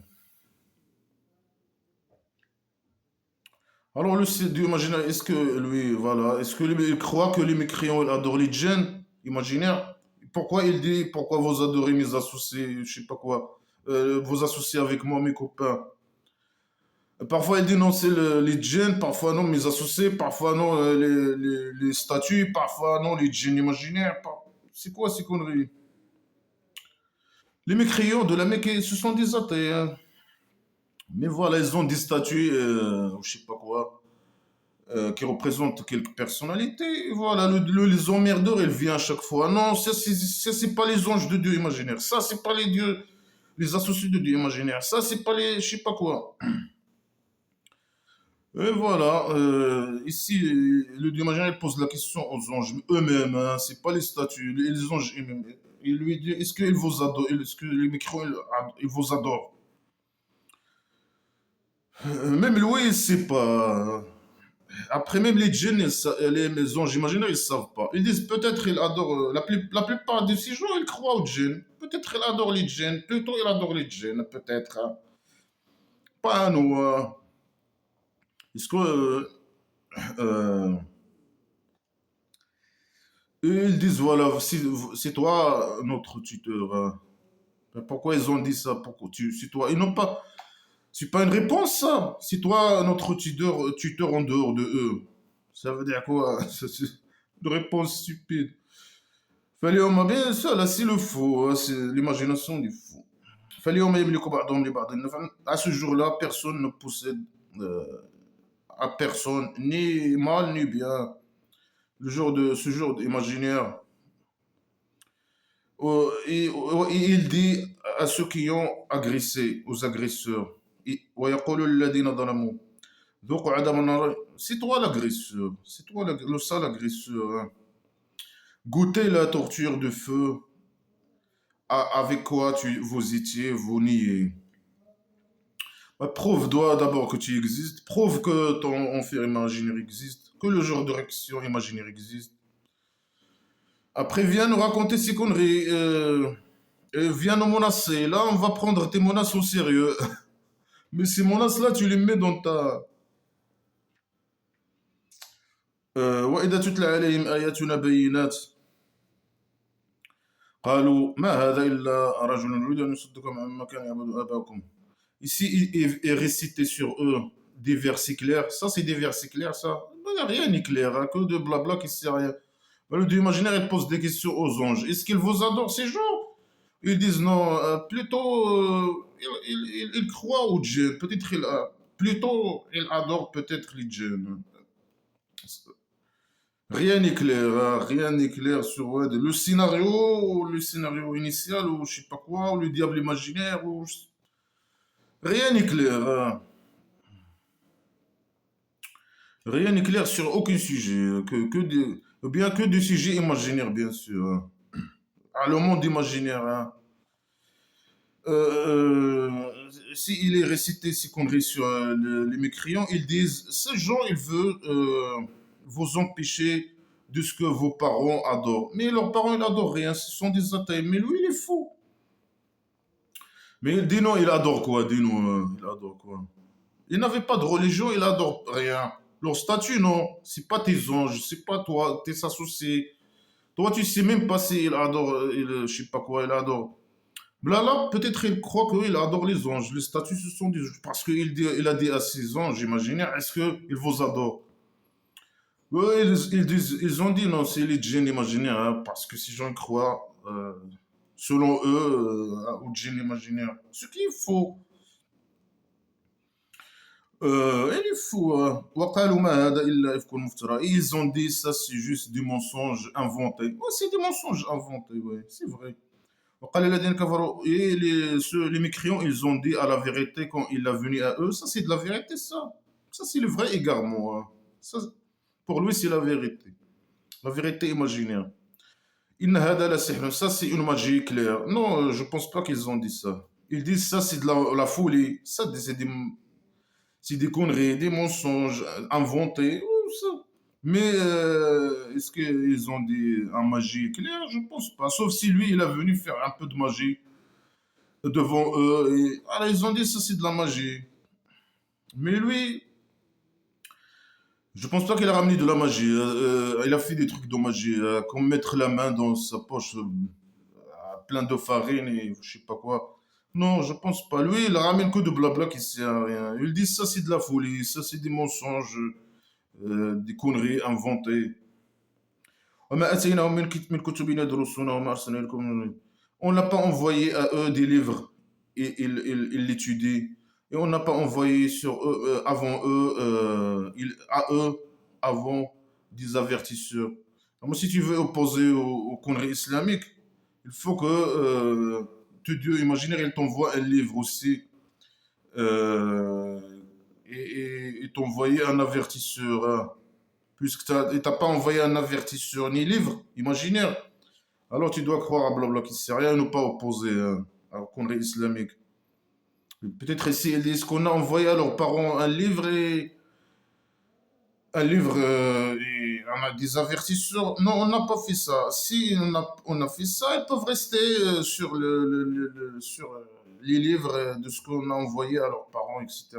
Alors, le Dieu imaginaire, est-ce que lui, voilà, est-ce que lui, il croit que les mécréants ils adorent les djinns imaginaires? Pourquoi il dit, pourquoi vous adorez mes associés, je sais pas quoi, vous associez avec moi, mes copains? Parfois, il dit non, c'est les djinns, parfois non, mes associés, parfois non, les statues, parfois non, les djinns imaginaires. C'est quoi ces conneries? Les mécréants de la Mecque, ce sont des athées, hein. Mais voilà, ils ont des statues, je sais pas quoi, qui représentent quelques personnalités. Et voilà, les emmerdeurs, ils viennent à chaque fois. Non, ça, c'est pas les anges de Dieu imaginaires. Ça, c'est pas les dieux, les associés de Dieu imaginaires. Ça, c'est pas les, je sais pas quoi. Et voilà, ici, le Dieu imaginaire il pose la question aux anges eux-mêmes, hein, c'est pas les statues, les anges eux-mêmes. Il lui dit, est-ce qu'ils vous adorent, est-ce que les micros, ils vous adorent? Même lui, il sait pas. Après, même les djinns, les anges imaginaires, ils savent pas. Ils disent peut-être ils adorent, la plupart de ces gens, ils croient aux djinns. Peut-être ils adorent les djinns, plutôt ils adorent les djinns, peut-être, hein. Pas à nous. Est-ce que, euh, ils disent, voilà, c'est toi notre tuteur, hein. Pourquoi ils ont dit ça? Pourquoi c'est toi? Ils n'ont pas. C'est pas une réponse, ça. C'est toi notre tuteur en dehors de eux. Ça veut dire quoi? C'est une réponse stupide. Fallait au moins bien ça, là, c'est le faux, hein, c'est l'imagination du fou. Fallait au moins bien à ce jour-là, personne ne possède euh, à personne, ni mal ni bien. Ce jour imaginaire. Et il dit à ceux qui ont agressé, aux agresseurs, ويقول الذين ظلموا ذوقوا عذاب النار. C'est toi l'agresseur, c'est toi le sale agresseur, hein. Goûtez la torture de feu avec quoi vous étiez, vous niez. Bah, prouve-toi d'abord que tu existes, prouve que ton enfer imaginaire existe, que le genre de réaction imaginaire existe. Après, viens nous raconter ces conneries. Viens nous menacer. Là, on va prendre tes menaces au sérieux. Mais ces menaces-là, tu les mets dans ta... وإذا تتلى عليهم آياتنا بينات قالوا ما هذا إلا رجل يريد أن يصدكم عما كان يعبد آباؤكم. Ici, il est récité sur eux des versets clairs. Ça, c'est des versets clairs, ça. Il n'y a rien n'est clair, hein, que de blabla qui sert à rien. Le Dieu imaginaire, il pose des questions aux anges. Est-ce qu'ils vous adorent ces gens? Ils disent non, plutôt, ils croient aux djinns. Peut-être plutôt, ils adorent peut-être les djinns. Rien n'est clair, hein, rien n'est clair sur ouais, le scénario initial, ou je sais pas quoi, ou le diable imaginaire, rien n'est clair, hein. Rien n'est clair sur aucun sujet, bien que des sujets imaginaires, bien sûr, hein. Ah, le monde imaginaire, hein. S'il est récité ces conneries sur les mécréants, ils disent, ce genre, il veut vous empêcher de ce que vos parents adorent. Mais leurs parents, ils adorent rien, ce sont des athées. Mais lui, il est fou. Mais dis-nous, il adore quoi? Dis-nous, il adore quoi? Il n'avait pas de religion, il adore rien. Leur statut, non. C'est pas tes anges, c'est pas toi, tes associés. Toi, tu sais même pas s'il adore, je sais pas quoi, il adore. Là, peut-être il croit qu'il adore les anges. Les statues, ce sont des anges. Parce il a dit à ses anges imaginaires, est-ce qu'ils vous adorent? Ouais, ils ont dit non, c'est les djinns imaginaires, hein, parce que ces gens croient, selon eux, aux djinns imaginaires. Ce qui est faux. Il est fou, hein. وقالوا ما هذا إلا إفك مفترى. Et ils ont dit ça, c'est juste du mensonge inventé. Ouais, c'est des mensonges inventés, ouais, c'est vrai. وقال الذين كفروا. Et les mécréants, ils ont dit à la vérité quand il est venu à eux. Ça, c'est de la vérité, ça. Ça, c'est le vrai égarement, hein. Ça, pour lui, c'est la vérité. La vérité imaginaire. إن هذا لسحر. Ça, c'est une magie claire. Non, je pense pas qu'ils ont dit ça. Ils disent ça, c'est de la folie. Ça, c'est des conneries, des mensonges inventés. Ça. Mais est-ce qu'ils ont dit un magie claire? Je pense pas. Sauf si lui, il est venu faire un peu de magie devant eux. Alors, ils ont dit ça, c'est de la magie. Mais lui, Je pense pas qu'il a ramené de la magie. Il a fait des trucs de magie, comme mettre la main dans sa poche plein de farine et je sais pas quoi. Non, je pense pas. Lui, il ramène que de blabla qui sert à rien. Il dit ça, c'est de la folie, ça, c'est des mensonges, des conneries inventées. وما آتيناهم من كتب يدرسونه وما أرسلنا إليكم. On n'a pas envoyé à eux des livres et ils l'étudient. Et on n'a pas envoyé sur eux, avant eux, à eux, avant des avertisseurs. Donc, si tu veux opposer aux conneries islamiques, il faut que Dieu imaginaire, il t'envoie un livre aussi euh, et t'envoyer un avertisseur. Hein. Puisque tu n'as pas envoyé un avertisseur ni livre imaginaire, alors tu dois croire à blabla qui sait rien, ne pas opposer à la connerie islamique. Peut-être ici, ils disent qu'on a envoyé à leurs parents un livre et on a des avertisseurs. Non, on n'a pas fait ça. Si on a fait ça, ils peuvent rester sur, sur les livres de ce qu'on a envoyé à leurs parents, etc.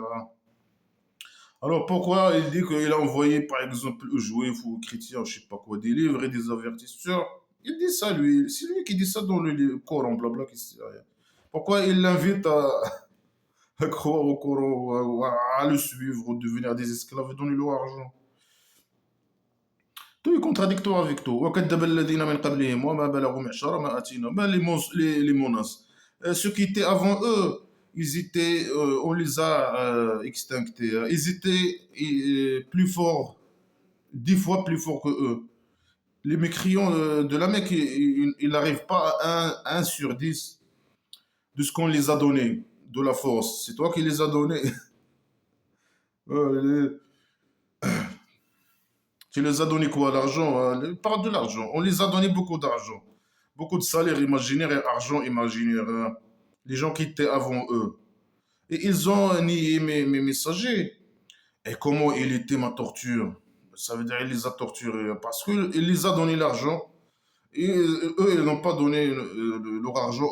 Alors pourquoi il dit qu'il a envoyé par exemple aux juifs ou aux chrétiens, je sais pas quoi, des livres et des avertisseurs? Il dit ça lui, c'est lui qui dit ça dans le Coran, blabla, qui sait rien. Pourquoi il l'invite à croire au Coran, ou à le suivre, ou devenir des esclaves et donner leur argent? Tout est contradictoire avec tout. وَكَذَّبَ الَّذِينَ مِنْ قَبْلِهِمْ وَمَا بَلَغُوا مِعْشَارَ مَا آتَيْنَاهُمْ. Ben, les menaces. Ceux qui étaient avant eux, ils étaient, on les a extinctés. Hein. Ils étaient plus forts, 10 fois plus forts que eux. Les mécréants de la Mecque, ils n'arrivent pas à 1 sur 10 de ce qu'on les a donné, de la force. C'est toi qui les as donnés. Euh, Tu les as donné quoi? L'argent? Parle de l'argent. On les a donné beaucoup d'argent. Beaucoup de salaires imaginaires et argent imaginaire. Hein. Les gens qui étaient avant eux. Et ils ont nié mes messagers. Et comment il était ma torture? Ça veut dire qu'il les a torturés. Parce qu'il les a donné l'argent. Et eux, ils n'ont pas donné leur argent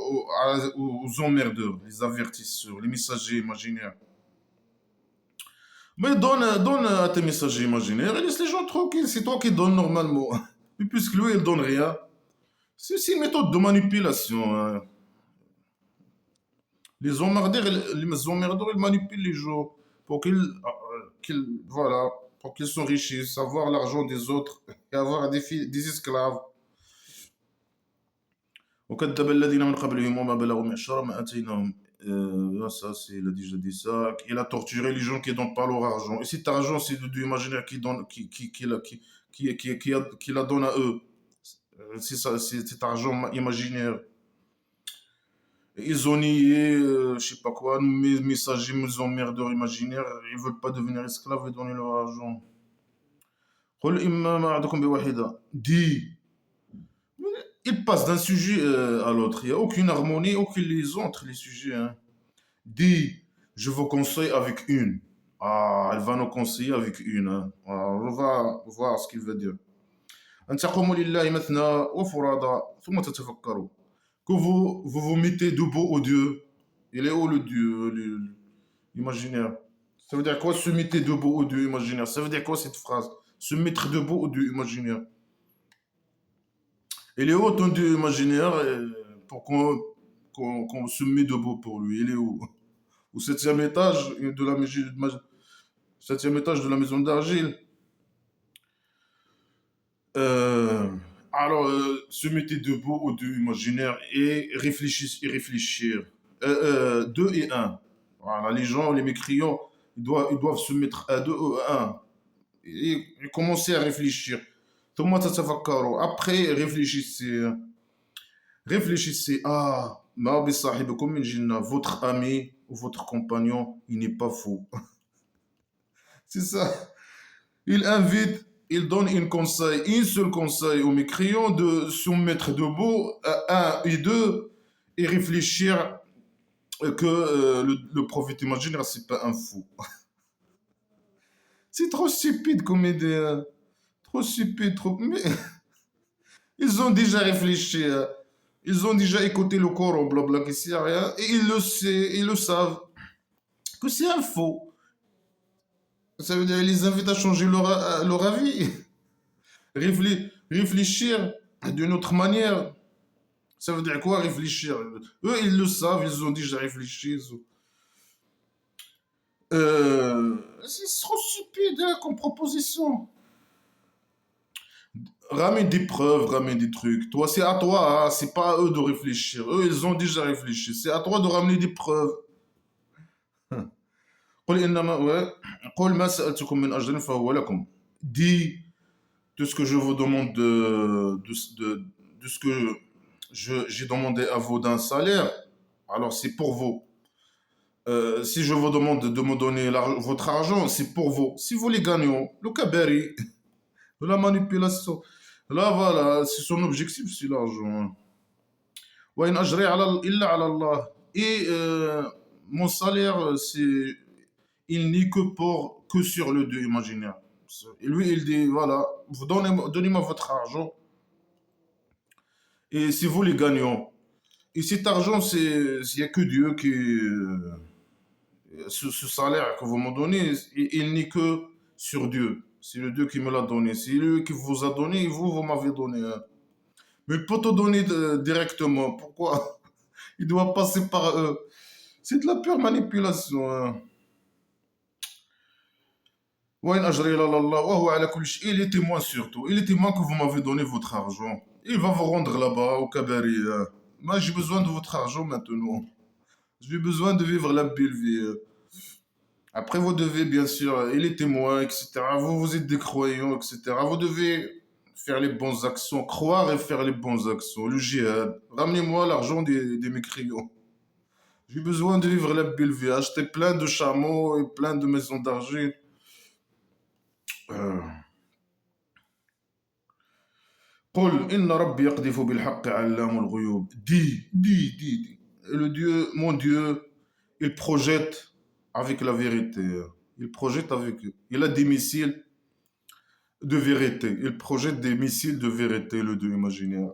aux emmerdeurs, les avertisseurs, les messagers imaginaires. Mais donne à tes messagers imaginaires et laisse les gens tranquilles. C'est toi qui donnes normalement. Et puisque lui, il donne rien, c'est une méthode de manipulation. Hein. Les emmerdeurs, ils manipulent les gens pour voilà, pour qu'ils s'enrichissent, avoir l'argent des autres et avoir des esclaves. وكذب الذين من قبلهم وما بلغوا معشار ما آتيناهم. Ça, c'est, il a déjà dit ça. Il a torturé les gens qui ne donnent pas leur argent. Et cet argent, c'est du imaginaire qui, donne, qui la donne à eux. C'est ça, c'est cet argent imaginaire. Ils ont nié, je sais pas quoi, mes messagers, mes emmerdeurs imaginaires, ils veulent pas devenir esclaves et donner leur argent. قل إما ما أعدكم بواحدة. Dis, il passe d'un sujet à l'autre. Il n'y a aucune harmonie, aucune liaison entre les sujets. Hein. Dis, je vous conseille avec une. Ah, elle va nous conseiller avec une. Hein. Alors, on va voir ce qu'il veut dire. أن تقوموا لله مثنى وفرادى ثم تتفكروا. Que vous vous mettez debout au Dieu. Il est où le Dieu imaginaire? Ça veut dire quoi se mettre debout au Dieu imaginaire? Ça veut dire quoi cette phrase? Se mettre debout au Dieu imaginaire. Il est où ton Dieu imaginaire pour qu'on se met debout pour lui? Il est où? Au 7e étage de la maison, 7e étage de la maison d'argile. Euh, alors, se mettez debout au Dieu imaginaire et réfléchir. Deux et un. Voilà, les gens, les mécréants, ils doivent se mettre à deux ou à un et commencer à réfléchir. Thomas Tatsafakaro. Après, réfléchissez. Réfléchissez. Ah, ma bi sahibikum min jinna. Votre ami ou votre compagnon, il n'est pas fou. C'est ça. Il invite, il donne une seul conseil aux mécréants de se mettre debout, un et deux, et réfléchir que le prophète imaginaire, c'est pas un fou. C'est trop stupide comme idée. Hein. Trop stupide, trop. Mais ils ont déjà réfléchi. Hein. Ils ont déjà écouté le Coran, blabla, qui sait rien, et ils le savent, que c'est un faux. Ça veut dire, il les invite à changer leur avis. Réfléchir d'une autre manière. Ça veut dire quoi réfléchir? Eux, ils le savent, ils ont déjà réfléchi. C'est trop stupide hein, comme proposition. Ramène des preuves, ramène des trucs. Toi, c'est à toi, hein, c'est pas à eux de réfléchir. Eux, ils ont déjà réfléchi. C'est à toi de ramener des preuves. قل إنما قل ما سألتكم من أجر فهو لكم. Dis de ce que je vous demande de ce que j'ai demandé à vous d'un salaire, alors c'est pour vous. Si je vous demande de me donner votre argent, c'est pour vous. Si vous les gagnez, le kabari, de la manipulation. Là, voilà, c'est son objectif, c'est l'argent. وإن أجري إلا على الله. Et mon salaire, il n'est que sur le Dieu imaginaire. Et lui, il dit, voilà, donnez-moi votre argent et c'est vous les gagnants. Et cet argent, il n'y a que Dieu qui... ce salaire que vous me donnez, il n'est que sur Dieu. C'est le Dieu qui me l'a donné. C'est lui qui vous a donné et vous m'avez donné. Hein. Mais il peut te donner directement. Pourquoi? Il doit passer par eux. C'est de la pure manipulation. Hein. وإن أجري إلى الله وهو على كل شيء. Il est témoin surtout. Il est témoin que vous m'avez donné votre argent. Il va vous rendre là-bas au Kabari. Hein. Moi, j'ai besoin de votre argent maintenant. J'ai besoin de vivre la belle vie. Hein. Après, vous devez, bien sûr, il est témoin, etc. Vous êtes des croyants, etc. Vous devez faire les bonnes actions, croire et faire les bonnes actions. Le djihad. Ramenez-moi l'argent des mécréants. J'ai besoin de vivre la belle vie, acheter plein de chameaux et plein de maisons d'argile. Euh, قل إن ربي يقذف بالحق علام الغيوب. Dis. Le Dieu, mon Dieu, il projette avec la vérité. Il projette avec... Il a des missiles de vérité. Il projette des missiles de vérité, le Dieu imaginaire.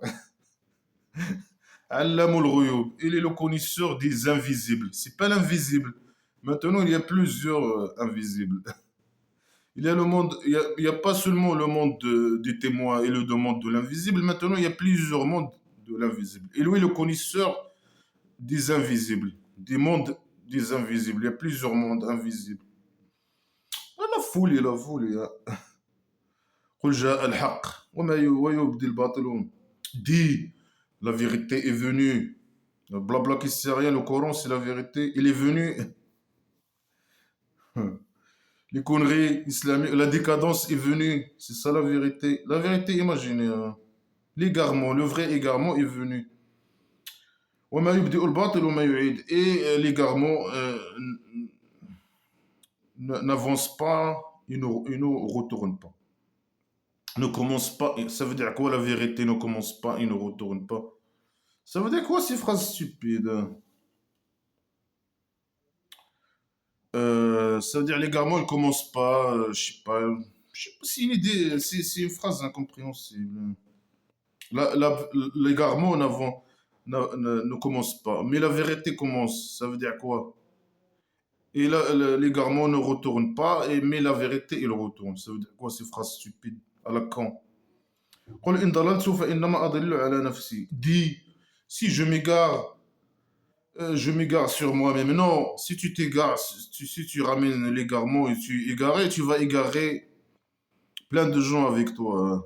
Allamul Ghuyub. Il est le connaisseur des invisibles. C'est pas l'invisible. Maintenant, il y a plusieurs invisibles. Il y a le monde, il y a pas seulement le monde des témoins et le monde de l'invisible. Maintenant, il y a plusieurs mondes de l'invisible. Et lui, le connaisseur des invisibles, des mondes des invisibles. Il y a plusieurs mondes invisibles. Ah, la folie, la folie. Hein. قل جاء الحق ويبدي الباطل. Dis, la vérité est venue. Le blabla qui sert à rien, le Coran, c'est la vérité. Il est venu. Les conneries islamiques, la décadence est venue. C'est ça la vérité. La vérité imaginée. Hein. L'égarement, le vrai égarement est venu. وما يبدئ الباطل وما يعيد. Et l'égarement n'avance pas, il ne retourne pas. Ne commence pas. Ça veut dire quoi la vérité ne commence pas, il ne retourne pas. Ça veut dire quoi ces phrases stupides? Ça veut dire l'égarement il commence pas, je sais pas si une idée, c'est une phrase incompréhensible. L'égarement ne commence pas, mais la vérité commence. Ça veut dire quoi? Et l'égarement ne retourne pas, mais la vérité il retourne. Ça veut dire quoi ces phrases stupides à la con? قل إن ضللت فإنما أضل على نفسي. Dis, si je m'égare sur moi-même. Non, si tu t'égares, si tu ramènes l'égarement et tu égares, tu vas égarer plein de gens avec toi. Hein.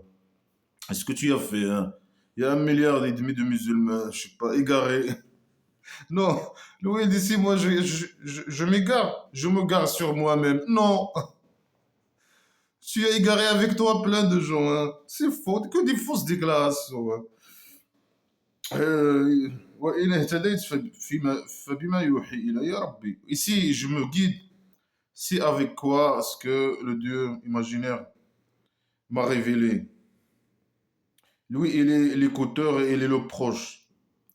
Est-ce que tu as fait hein? Il y a 1,5 milliard de musulmans, je sais pas, égarés. Non, Louis d'ici, moi je m'égare, je me gare sur moi-même. Non, tu as égaré avec toi plein de gens. Hein. C'est faux, que des fausses déclarations. Hein. وإن اهتديت فبما يوحي إلي ربي. Ici, je me guide. C'est avec quoi est-ce que le Dieu imaginaire m'a révélé. Lui, il est l'écouteur et il est le proche.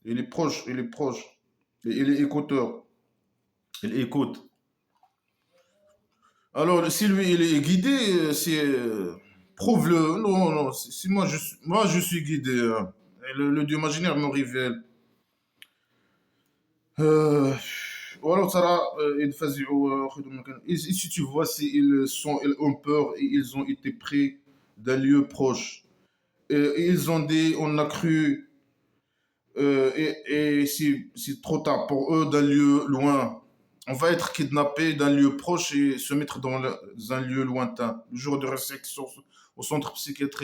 Il est proche, il est proche. Et il est écouteur. Il écoute. Alors, si lui, il est guidé, c'est... prouve-le. Non, si moi, je suis guidé. Hein. Et le Dieu imaginaire me révèle. Euh, ولو ترى ينفزعوا خذوا مكان. Et si tu vois ils ont peur et ils ont été pris d'un lieu proche. Et ils ont dit, on a cru, et si c'est trop tard pour eux d'un lieu loin. On va être kidnappé d'un lieu proche et se mettre dans un lieu lointain. Le jour de résection au centre psychiatrique.